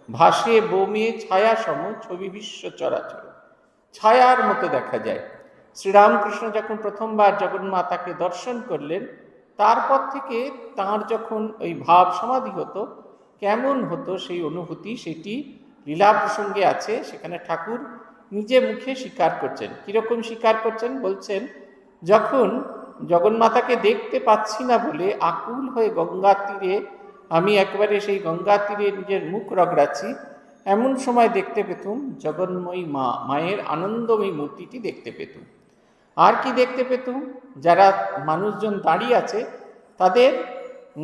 ভাসে বোমে ছায়া সম ছবি বিশ্ব চরাচর, ছায়ার মতো দেখা যায়। শ্রীরামকৃষ্ণ যখন প্রথমবার জগন্মাতাকে দর্শন করলেন, তারপর থেকে তাঁর যখন ওই ভাব সমাধি হতো, কেমন হতো সেই অনুভূতি, সেটি লীলা প্রসঙ্গে আছে। সেখানে ঠাকুর নিজে মুখে স্বীকার করছেন। কীরকম স্বীকার করছেন? বলছেন, যখন জগন্মাতাকে দেখতে পাচ্ছি না বলে আকুল হয়ে গঙ্গার তীরে আমি একেবারে সেই গঙ্গার তীরে নিজের মুখ রগড়াচ্ছি, এমন সময় দেখতে পেতুম জগন্ময়ী মা, মায়ের আনন্দময়ী মূর্তিটি দেখতে পেতুম। আর কি দেখতে পেতুম? যারা মানুষজন দাঁড়িয়ে আছে তাদের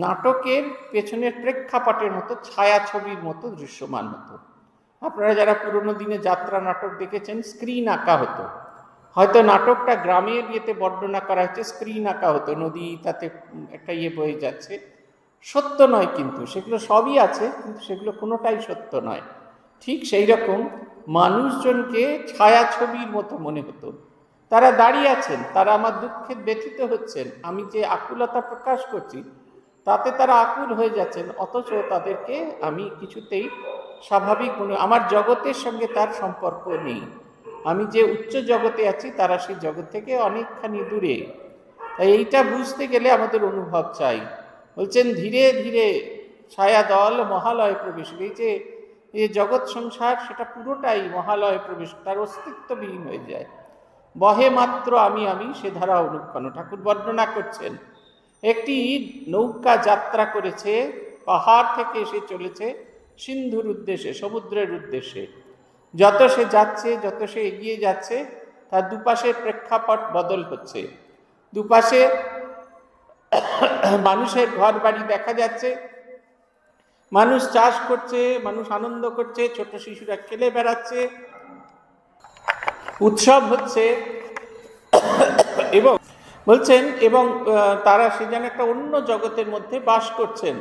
নাটকের পেছনের প্রেক্ষাপটের মতো ছায়াছবির মতো দৃশ্যমান হতো। আপনারা যারা পুরনো দিনে যাত্রা নাটক দেখেছেন, স্ক্রিন আঁকা হতো। হয়তো নাটকটা গ্রামের ইয়েতে বর্ণনা করা হচ্ছে, স্ক্রিন আঁকা হতো, নদী তাতে একটা বয়ে যাচ্ছে। সত্য নয়, কিন্তু সেগুলো সবই আছে, কিন্তু সেগুলো কোনোটাই সত্য নয়। ঠিক সেই রকম মানুষজনকে ছায়াছবির মতো মনে হতো। তারা দাঁড়িয়ে আছেন, তারা আমার দুঃখে ব্যথিত হচ্ছেন, আমি যে আকুলতা প্রকাশ করছি তাতে তারা আকুল হয়ে যাচ্ছেন, অথচ তাদেরকে আমি কিছুতেই স্বাভাবিক মনে, আমার জগতের সঙ্গে তার সম্পর্ক নেই। আমি যে উচ্চ জগতে আছি তারা সেই জগৎ থেকে অনেকখানি দূরে। তাই এইটা বুঝতে গেলে আমাদের অনুভব চাই। বলছেন ধীরে ধীরে ছায়াদল মহালয়ে প্রবেশ। এই যে জগৎ সংসার সেটা পুরোটাই মহালয়ে প্রবেশ, তার অস্তিত্ববিহীন হয়ে যায়। বহে মাত্র আমি আমি সে ধারা অনুক্ষণ। ঠাকুর বর্ণনা করছেন, একটি নৌকা যাত্রা করেছে, পাহাড় থেকে এসে চলেছে সিন্ধুর উদ্দেশ্যে, সমুদ্রের উদ্দেশ্যে। যত সে যাচ্ছে, যত সে এগিয়ে যাচ্ছে, তার দুপাশে প্রেক্ষাপট বদল হচ্ছে। দুপাশে মানুষের ঘর বাড়ি দেখা যাচ্ছে, মানুষ চাষ করছে, মানুষ আনন্দ করছে, ছোট শিশুরা খেলে বেড়াচ্ছে, উৎসব হচ্ছে। এবং বলছেন এবং তারা সে যেন একটা অন্য জগতের মধ্যে বাস করছেন,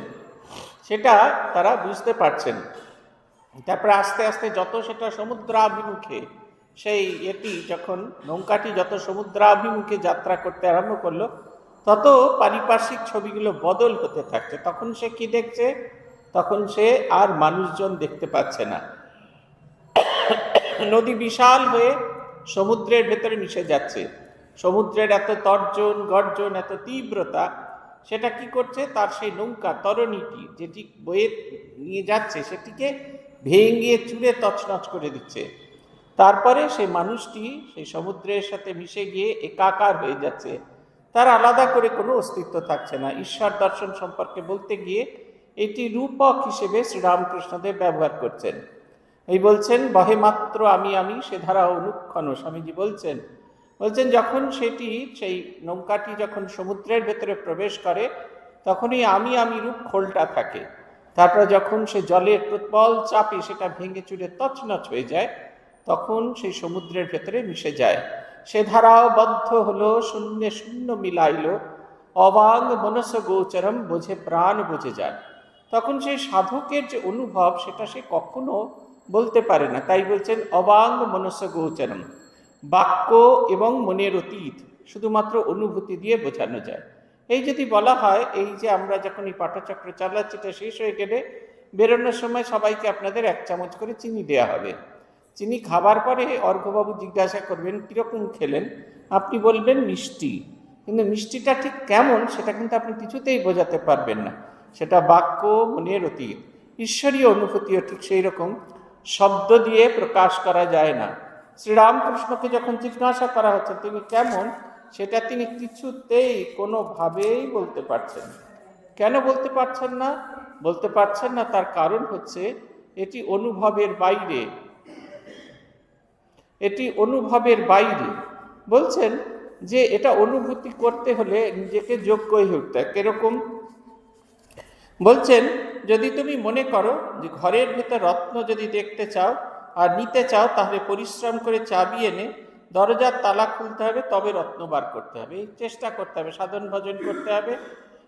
সেটা তারা বুঝতে পারছেন। তারপরে আস্তে আস্তে যত সেটা সমুদ্রাভিমুখে, সেই যখন নৌকাটি যত সমুদ্রাভিমুখে যাত্রা করতে আরম্ভ করলো, তত পারিপার্শ্বিক ছবিগুলো বদল হতে থাকছে। তখন সে কি দেখছে? তখন সে আর মানুষজন দেখতে পাচ্ছে না। নদী বিশাল হয়ে সমুদ্রের ভেতরে মিশে যাচ্ছে। সমুদ্রের এত তর্জন গর্জন, এত তীব্রতা, সেটা কি করছে? তার সেই নৌকা তরণীটি যেটি বয়ে নিয়ে যাচ্ছে সেটিকে ভেঙে চুরে তছনছ করে দিচ্ছে। তারপরে সেই মানুষটি সেই সমুদ্রের সাথে মিশে গিয়ে একাকার হয়ে যাচ্ছে, তার আলাদা করে কোনো অস্তিত্ব থাকছে না। ঈশ্বর দর্শন সম্পর্কে বলতে গিয়ে এটি রূপক হিসেবে শ্রীরামকৃষ্ণদেব ব্যবহার করছেন। এই বলছেন বহে মাত্র আমি আমি সে ধারা অনুক্ষণ। স্বামীজি বলছেন যখন সেই নৌকাটি যখন সমুদ্রের ভেতরে প্রবেশ করে, তখনই আমি আমি রূপ খোলটা থাকে। তারপরে যখন সে জলের প্রবল চাপে সেটা ভেঙে চুরে তছনছ হয়ে যায়, তখন সেই সমুদ্রের ভেতরে মিশে যায়। সে ধারাও বদ্ধ হলো শূন্যে শূন্য মিলাইল, অবাঙ্গ মনস গোচরম বোঝে প্রাণ বোঝে যায়। তখন সেই সাধকের যে অনুভব সেটা সে কখনো বলতে পারে না। তাই বলছেন অবাঙ্গ মনস গোচরম, বাক্য এবং মনের অতীত শুধুমাত্র অনুভূতি দিয়ে বোঝানো যায়। এই যদি বলা হয়, এই যে আমরা যখন এই পাঠচক্র চালাচ্ছি, এটা শেষ হয়ে গেলে বেরোনোর সময় সবাইকে আপনাদের 1 চামচ করে চিনি দেওয়া হবে। চিনি খাবার পরে অর্ঘ্যবাবু জিজ্ঞাসা করবেন কীরকম খেলেন, আপনি বলবেন মিষ্টি। কিন্তু মিষ্টিটা ঠিক কেমন সেটা কিন্তু আপনি কিছুতেই বোঝাতে পারবেন না, সেটা বাক্য মনের অতীত। ঈশ্বরীয় অনুভূতিও ঠিক সেই রকম শব্দ দিয়ে প্রকাশ করা যায় না। শ্রীরামকৃষ্ণকে যখন জিজ্ঞাসা করা হচ্ছে তিনি কেমন, সেটা তিনি কিছুতেই কোনোভাবেই বলতে পারছেন না। কেন বলতে পারছেন না? বলতে পারছেন না, তার কারণ হচ্ছে এটি অনুভবের বাইরে, এটি অনুভবের বাইরে। বলছেন যে এটা অনুভূতি করতে হলে নিজেকে যোগ্য হয়ে উঠতে হয়। কিরকম? বলছেন যদি তুমি মনে করো যে ঘরের ভেতর রত্ন যদি দেখতে চাও আর নিতে চাও, তাহলে পরিশ্রম করে চাবি এনে দরজার তালা খুলতে হবে, তবে রত্ন বার করতে হবে। এই চেষ্টা করতে হবে, সাধন ভজন করতে হবে,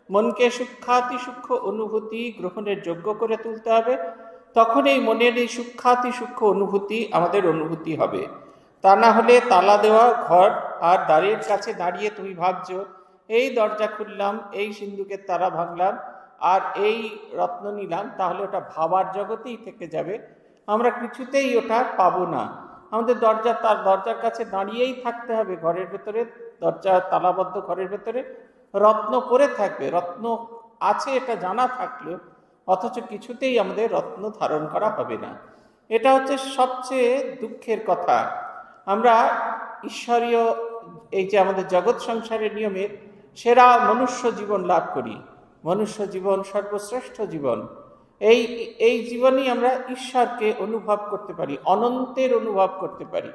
মনকে সূক্ষ্মাতি সূক্ষ্ম অনুভূতি গ্রহণের যোগ্য করে তুলতে হবে। তখন এই মনের এই সূক্ষ্মাতি সূক্ষ্ম অনুভূতি আমাদের অনুভূতি হবে। তা না হলে তালা দেওয়া ঘর আর দ্বারের কাছে দাঁড়িয়ে তুমি ভাবছো এই দরজা খুললাম, এই সিন্ধুকের তালা ভাঙলাম আর এই রত্ন নিলাম, তাহলে ওটা ভাবার জগতেই থেকে যাবে, আমরা কিছুতেই ওটা পাবো না। আমাদের দরজার কাছে দাঁড়িয়েই থাকতে হবে, ঘরের ভেতরে দরজা তালাবদ্ধ ঘরের ভেতরে রত্ন পড়ে থাকবে, রত্ন আছে এটা জানা থাকলেও অথচ কিছুতেই আমাদের রত্ন ধারণ করা হবে না। এটা হচ্ছে সবচেয়ে দুঃখের কথা। আমরা ঈশ্বরীয় এই যে আমাদের জগৎ সংসারের নিয়মে সেরা মনুষ্য জীবন লাভ করি, মনুষ্য জীবন সর্বশ্রেষ্ঠ জীবন। এই জীবনেই আমরা ঈশ্বরকে অনুভব করতে পারি, অনন্তের অনুভব করতে পারি,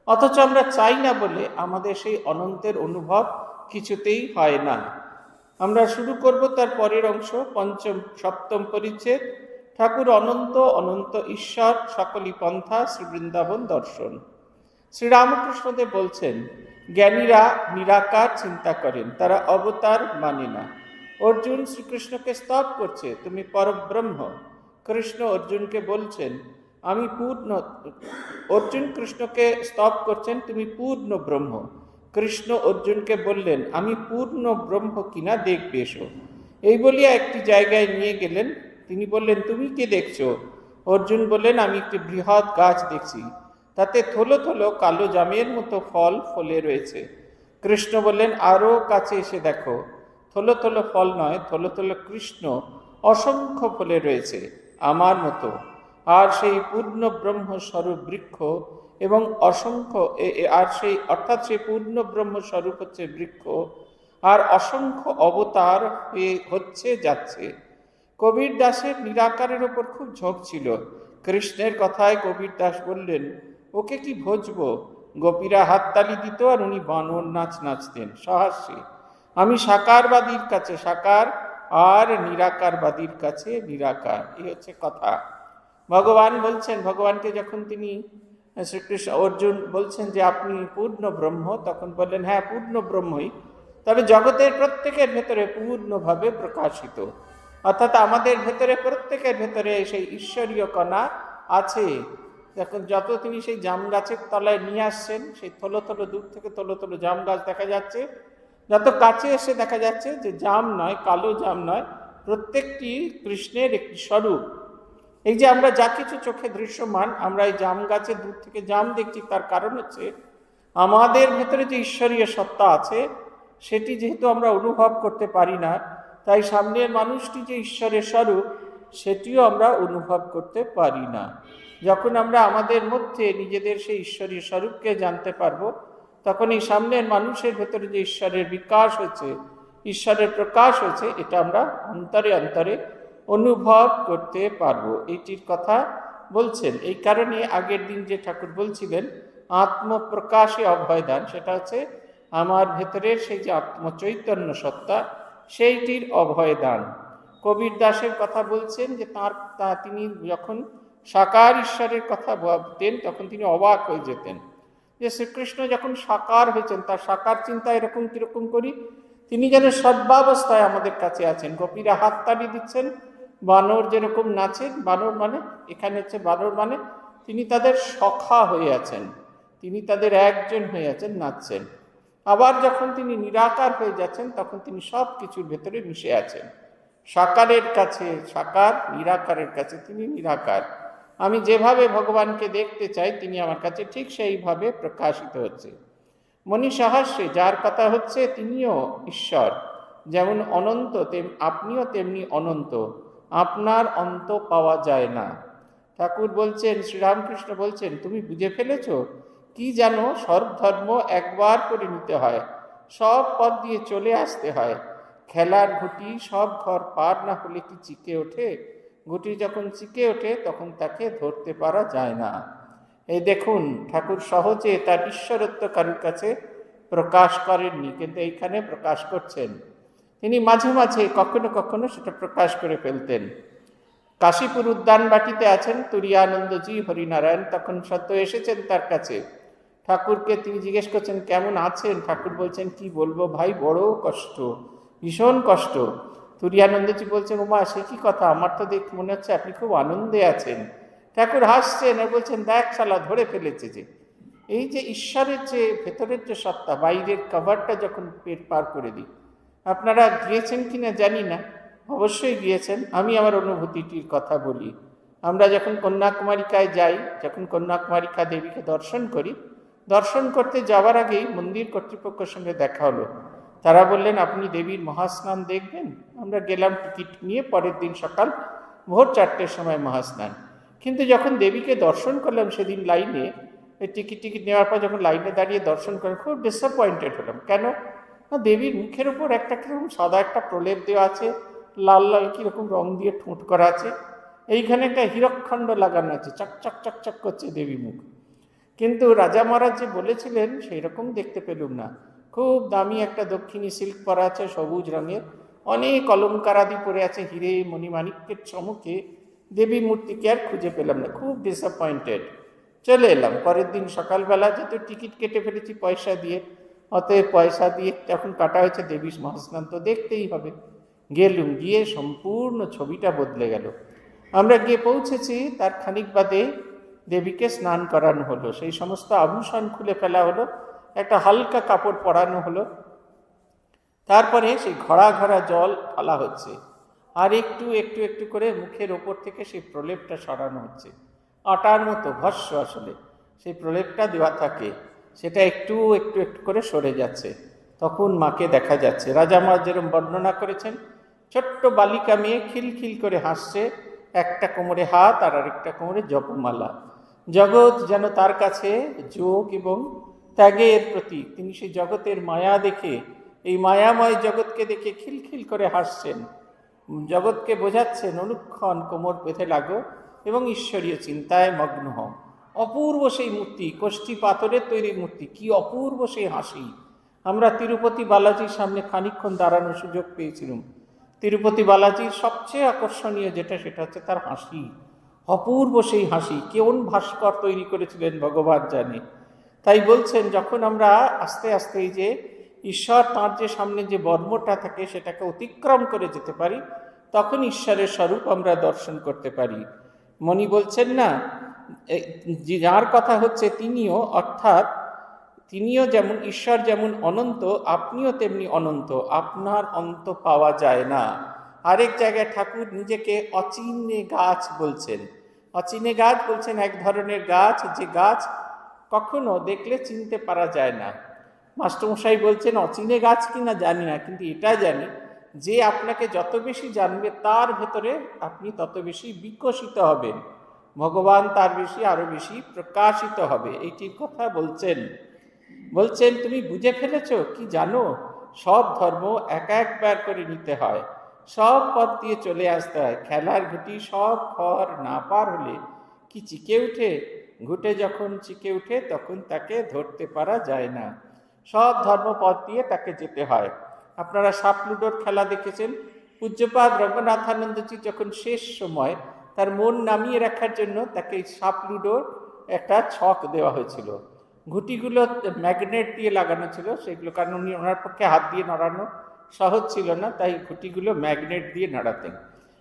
অথচ আমরা চাই না বলে আমাদের সেই অনন্তের অনুভব কিছুতেই হয় না। আমরা শুরু করব তার পরের অংশ, সপ্তম পরিচ্ছেদ, ঠাকুর অনন্ত অনন্ত ঈশ্বর সকলই পন্থা শ্রী বৃন্দাবন দর্শন। শ্রীরামকৃষ্ণদেব বলছেন জ্ঞানীরা নিরাকার চিন্তা করেন, তারা অবতার মানে না। অর্জুন শ্রীকৃষ্ণকে স্তব করছে, তুমি পরব্রহ্ম। কৃষ্ণ অর্জুনকে বলছেন আমি পূর্ণ, অর্জুন কৃষ্ণকে স্তব করছেন তুমি পূর্ণ ব্রহ্ম। কৃষ্ণ অর্জুনকে বললেন আমি পূর্ণ ব্রহ্ম কিনা দেখবে এসো। এই বলিয়া একটি জায়গায় নিয়ে গেলেন। তিনি বললেন তুমি কে দেখছো? অর্জুন বললেন আমি একটি বৃহৎ গাছ দেখছি, তাতে থলো থলো কালো জামের মতো ফল ফলে রয়েছে। কৃষ্ণ বললেন আরও কাছে এসে দেখো, থলো থলো ফল নয়, থলো থলো কৃষ্ণ অসংখ্য ফলে রয়েছে আমার মতো। আর সেই পূর্ণ ব্রহ্মস্বরূপ বৃক্ষ এবং অসংখ্য আর সেই অর্থাৎ সেই পূর্ণ ব্রহ্মস্বরূপ হচ্ছে বৃক্ষ আর অসংখ্য অবতার হচ্ছে যাচ্ছে। কবির দাসের নিরাকারের ওপর খুব ঝোঁক ছিল। কৃষ্ণের কথায় কবির দাস বললেন ওকে কি ভজবো? গোপীরা হাততালি দিত আর উনি বানর নাচ নাচতেন সহাস্যে। আমি সাকারবাদীর কাছে সাকার আর নিরাকারবাদীর কাছে নিরাকার। এই হচ্ছে কথা। ভগবান বলছেন, ভগবানকে যখন তিনি শ্রীকৃষ্ণ অর্জুন বলছেন যে আপনি পূর্ণ ব্রহ্ম, তখন বললেন হ্যাঁ পূর্ণ ব্রহ্মই, তবে জগতের প্রত্যেকের ভেতরে পূর্ণভাবে প্রকাশিত। অর্থাৎ আমাদের ভেতরে প্রত্যেকের ভেতরে সেই ঈশ্বরীয় কণা আছে। দেখুন যত তিনি সেই জাম গাছের তলায় নিয়ে আসছেন, সেই থলো থলো দূর থেকে থলো থলো জাম গাছ দেখা যাচ্ছে, যত কাছে এসে দেখা যাচ্ছে যে জাম নয়, কালো জাম নয়, প্রত্যেকটি কৃষ্ণের একটি স্বরূপ। এই যে আমরা যা কিছু চোখে দৃশ্যমান, আমরা এই জাম গাছে দূর থেকে জাম দেখছি, তার কারণ হচ্ছে আমাদের ভেতরে যে ঈশ্বরীয় সত্তা আছে সেটি যেহেতু আমরা অনুভব করতে পারি না, তাই সামনের মানুষটি যে ঈশ্বরের স্বরূপ সেটিও আমরা অনুভব করতে পারি না। যখন আমরা আমাদের মধ্যে নিজেদের সেই ঈশ্বরীয় স্বরূপকে জানতে পারবো, তখন এই সামনের মানুষের ভেতরে যে ঈশ্বরের বিকাশ হয়েছে, ঈশ্বরের প্রকাশ হয়েছে, এটা আমরা অন্তরে অন্তরে অনুভব করতে পারবো। এইটির কথা বলছেন। এই কারণে আগের দিন যে ঠাকুর বলছিলেন আত্মপ্রকাশে অভয়দান, সেটা হচ্ছে আমার ভেতরের সেই যে আত্মচৈতন্য সত্তা, সেইটির অভয়দান। কবির দাসের কথা বলছেন যে তিনি যখন সাকার ঈশ্বরের কথা ভাবতেন তখন তিনি অবাক হয়ে যেতেন যে শ্রীকৃষ্ণ যখন সাকার হয়েছেন, তার সাকার চিন্তা এরকম কীরকম করি, তিনি যেন সর্বাবস্থায় আমাদের কাছে আছেন। গোপীরা হাততালি দিচ্ছেন, বানর যেরকম নাচেন, বানর মানে এখানে হচ্ছে বানর মানে তিনি তাদের সখা হয়ে আছেন, তিনি তাদের একজন হয়ে আছেন, নাচছেন। আবার যখন তিনি নিরাকার হয়ে যাচ্ছেন তখন তিনি সব কিছুর ভেতরে মিশে আছেন। সাকারের কাছে সাকার, নিরাকারের কাছে তিনি নিরাকার। আমি যেভাবে ভগবানকে দেখতে চাই তিনি আমার কাছে ঠিক সেইভাবে প্রকাশিত হচ্ছে। মনি সহাস্যে যার কথা হচ্ছে তিনিও ঈশ্বর, যেমন অনন্ত আপনিও তেমনি অনন্ত, আপনার অন্ত পাওয়া যায় না। ঠাকুর বলছেন, শ্রীরামকৃষ্ণ বলছেন তুমি বুঝে ফেলেছ কি জানো, সর্বধর্ম একবার করে নিতে হয়, সব পথ দিয়ে চলে আসতে হয়। খেলার ঘুটি সব ঘর পার না হলে কি চিকে ওঠে? ঘুঁটি যখন চিকে ওঠে তখন তাকে ধরতে পারা যায় না। এই দেখুন, ঠাকুর সহজে তার ঈশ্বরত্ব কারুর কাছে প্রকাশ করেননি, কিন্তু এইখানে প্রকাশ করছেন। তিনি মাঝে মাঝে কখনো কখনো সেটা প্রকাশ করে ফেলতেন। কাশীপুর উদ্যান বাটিতে আছেন তুরিয়ানন্দজি হরিনারায়ণ, তখন সত্য এসেছেন তার কাছে। ঠাকুরকে তিনি জিজ্ঞেস করছেন কেমন আছেন। ঠাকুর বলছেন কি বলবো ভাই, বড় কষ্ট, ভীষণ কষ্ট। তুরিয়ানন্দজি বলছেন উমা সে কি কথা, আমার তো দেখে মনে হচ্ছে আপনি খুব আনন্দে আছেন। ঠাকুর হাসছেন আর বলছেন দেখ শালা ধরে ফেলেছে যে এই যে ঈশ্বরের যে ভেতরের যে সত্তা, বাইরের কভারটা যখন পেট পার করে দিই। আপনারা গিয়েছেন কিনা জানি না, অবশ্যই গিয়েছেন। আমি আমার অনুভূতিটির কথা বলি। আমরা যখন কন্যাকুমারিকায় যাই, যখন কন্যাকুমারিকা দেবীকে দর্শন করি, দর্শন করতে যাওয়ার আগেই মন্দির কর্তৃপক্ষের সঙ্গে দেখা হলো। তারা বললেন আপনি দেবীর মহাস্নান দেখবেন। আমরা গেলাম টিকিট নিয়ে, পরের দিন সকাল ভোর 4টের সময় মহাস্নান। কিন্তু যখন দেবীকে দর্শন করলাম সেদিন লাইনে, টিকিট নেওয়ার পর যখন লাইনে দাঁড়িয়ে দর্শন করলাম, খুব ডিসঅ্যাপয়েন্টেড হলাম। কেন না, দেবীর মুখের উপর একটা কিরকম সাদা একটা প্রলেপ দেওয়া আছে, লাল লাল কীরকম রং দিয়ে ঠোঁট করা আছে, এইখানে একটা হীরকখণ্ড লাগানো আছে, চকচক চকচক করছে দেবী মুখ। কিন্তু রাজা মহারাজ যে বলেছিলেন সেই রকম দেখতে পেলুম না। খুব দামি একটা দক্ষিণী সিল্ক পরা আছে সবুজ রঙের, অনেক অলঙ্কারাদি পরে আছে, হিরে মণিমাণিক্যের চমকে দেবী মূর্তিকে আর খুঁজে পেলাম না। খুব ডিসঅ্যাপয়েন্টেড। চলে এলাম পরের দিন সকালবেলা, যেহেতু টিকিট কেটে ফেলেছি পয়সা দিয়ে, অতএব পয়সা দিয়ে যখন কাটা হয়েছে দেবীর মহাস্নান তো দেখতেই হবে। গেলুম, গিয়ে সম্পূর্ণ ছবিটা বদলে গেল। আমরা গিয়ে পৌঁছেছি, তার খানিক বাদে দেবীকে স্নান করানো হলো। সেই সমস্ত আভূষণ খুলে ফেলা হলো, একটা হালকা কাপড় পরানো হলো, তারপরে সেই ঘড়া ঘড়া জল ঢালা হচ্ছে, আর একটু একটু একটু করে মুখের ওপর থেকে সেই প্রলেপটা সরানো হচ্ছে। আটার মতো ভস্য আসলে সেই প্রলেপটা দেওয়া থাকে, সেটা একটু একটু একটু করে সরে যাচ্ছে। তখন মাকে দেখা যাচ্ছে। রাজা মা যেরকম বর্ণনা করেছেন, ছোট্ট বালিকা মেয়ে খিলখিল করে হাসছে, একটা কোমরে হাত আর আরেকটা কোমরে জপমালা। জগৎ যেন তার কাছে যোগ এবং ত্যাগের প্রতীক। তিনি সেই জগতের মায়া দেখে, এই মায়াময় জগৎকে দেখে খিলখিল করে হাসছেন, জগৎকে বোঝাচ্ছেন অনুক্ষণ কোমর বেঁধে লাগো এবং ঈশ্বরীয় চিন্তায় মগ্ন হও। অপূর্ব সেই মূর্তি, কোষ্ঠী পাথরের তৈরি মূর্তি, কি অপূর্ব সেই হাসি। আমরা তিরুপতি বালাজির সামনে খানিকক্ষণ দাঁড়ানোর সুযোগ পেয়েছিলাম। তিরুপতি বালাজির সবচেয়ে আকর্ষণীয় যেটা, সেটা হচ্ছে তার হাসি। অপূর্ব সেই হাসি, কেমন ভাস্কর তৈরি করেছিলেন ভগবান জানে। তাই বলছেন যখন আমরা আস্তে আস্তে এই যে ঈশ্বর তাঁর যে সামনে যে বর্মটা থাকে সেটাকে অতিক্রম করে যেতে পারি, তখন ঈশ্বরের স্বরূপ আমরা দর্শন করতে পারি। মণি বলছেন না, যার কথা হচ্ছে তিনিও, অর্থাৎ তিনিও যেমন ঈশ্বর যেমন অনন্ত, আপনিও তেমনি অনন্ত, আপনার অন্ত পাওয়া যায় না। আরেক জায়গায় ঠাকুর নিজেকে অচিনে গাছ বলছেন। অচিনে গাছ বলছেন এক ধরনের গাছ, যে গাছ কখনো দেখলে চিনতে পারা যায় না। মাস্টারমশাই বলছেন অচিনে গাছ কিনা জানি না, কিন্তু এটা জানি যে আপনাকে যত বেশি জানবে তার ভেতরে আপনি তত বেশি বিকশিত হবেন, ভগবান তার বেশি আরো বেশি প্রকাশিত হবে। এইটির কথা বলছেন তুমি বুঝে ফেলেছ কি জানো, সব ধর্ম এক একবার করে নিতে হয়, সব পথ দিয়ে চলে আসতে হয়। খেলার ঘুঁটি সব খড় না পার হলে কি চিকে উঠে? ঘুঁটে যখন চিকে উঠে তখন তাকে ধরতে পারা যায় না। সব ধর্মপথ দিয়ে তাকে যেতে হয়। আপনারা সাপ লুডোর খেলা দেখেছেন। পূজ্যপাদ রঙ্গনাথানন্দজি যখন শেষ সময় তার মন নামিয়ে রাখার জন্য তাকে সাপ লুডোর একটা ছক দেওয়া হয়েছিল। ঘুঁটিগুলো ম্যাগনেট দিয়ে লাগানো ছিল সেগুলো, কারণ উনি ওনার পক্ষে হাত দিয়ে নড়ানো সহজ ছিল না, তাই ঘুঁটিগুলো ম্যাগনেট দিয়ে নাড়াতেন।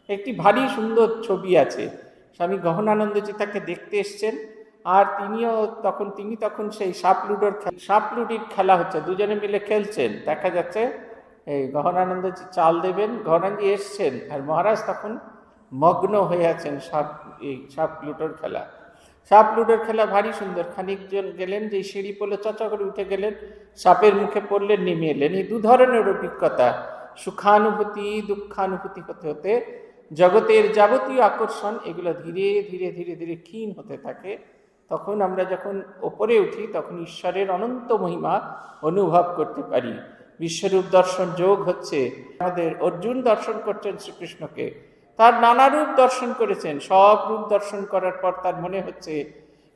একটি ভারী সুন্দর ছবি আছে, স্বামী গহনানন্দজি তাকে দেখতে এসছেন, আর তিনি তখন সেই সাপ লুডির খেলা হচ্ছে, দুজনে মিলে খেলছেন। দেখা যাচ্ছে এই গহনানন্দজি চাল দেবেন, গহনানন্দজি এসছেন, আর মহারাজ তখন মগ্ন হয়ে আছেন সাপ লুডোর খেলা ভারী সুন্দর। খানিকজন গেলেন, যে সিঁড়ি পড়লে চচা করে উঠে গেলেন, সাপের মুখে পড়লেন, নেমে এলেন। এই দু ধরনের অভিজ্ঞতা, সুখানুভূতি দুঃখানুভূতি হতে হতে জগতের যাবতীয় আকর্ষণ এগুলো ধীরে ধীরে ধীরে ধীরে ক্ষীণ হতে থাকে। তখন আমরা যখন ওপরে উঠি তখন ঈশ্বরের অনন্ত মহিমা অনুভব করতে পারি। বিশ্বরূপ দর্শন যোগ হচ্ছে, আমাদের অর্জুন দর্শন করছেন শ্রীকৃষ্ণকে, তার নানা রূপ দর্শন করেছেন। সব রূপ দর্শন করার পর তার মনে হচ্ছে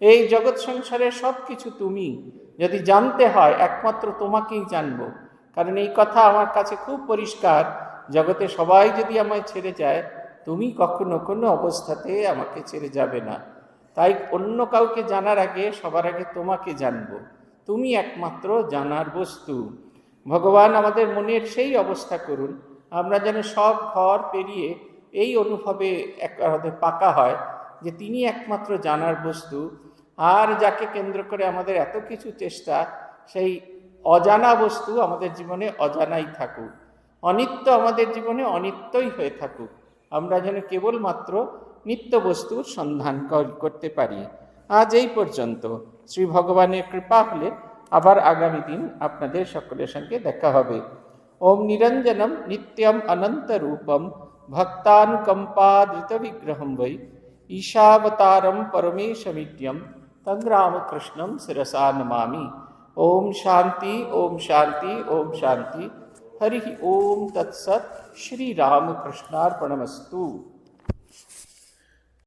এই জগৎ সংসারে সব কিছু তুমি, যদি জানতে হয় একমাত্র তোমাকেই জানবো। কারণ এই কথা আমার কাছে খুব পরিষ্কার, জগতে সবাই যদি আমায় ছেড়ে যায়, তুমি কখনো কোনো অবস্থাতে আমাকে ছেড়ে যাবে না। তাই অন্য কাউকে জানার আগে সবার আগে তোমাকে জানবো, তুমি একমাত্র জানার বস্তু। ভগবান আমাদের মনের সেই অবস্থা করুন, আমরা যেন সব ঘর পেরিয়ে এই অনুভবে আমাদের পাকা হয় যে তিনি একমাত্র জানার বস্তু। আর যাকে কেন্দ্র করে আমাদের এত কিছু চেষ্টা, সেই অজানা বস্তু আমাদের জীবনে অজানাই থাকুক, অনিত্য আমাদের জীবনে অনিত্যই হয়ে থাকুক। আমরা যেন কেবলমাত্র নিত্য বস্তুর সন্ধান করতে পারি। আজ এই পর্যন্ত। শ্রী ভগবানের কৃপা হলে আবার আগামী দিন আপনাদের সকলের সঙ্গে দেখা হবে। ওম নিরঞ্জনম নিত্যম অনন্ত রূপম ভক্তানুকম্পাদৃত বিগ্রহম বৈ ঈশাবতারম পরমেশমিড্যম তং রামকৃষ্ণম শিরসা নমামি। ओम शांति ओम शांति ओम शांति। हरि ओम तत्सत्। श्री रामकृष्णार्पणमस्तु।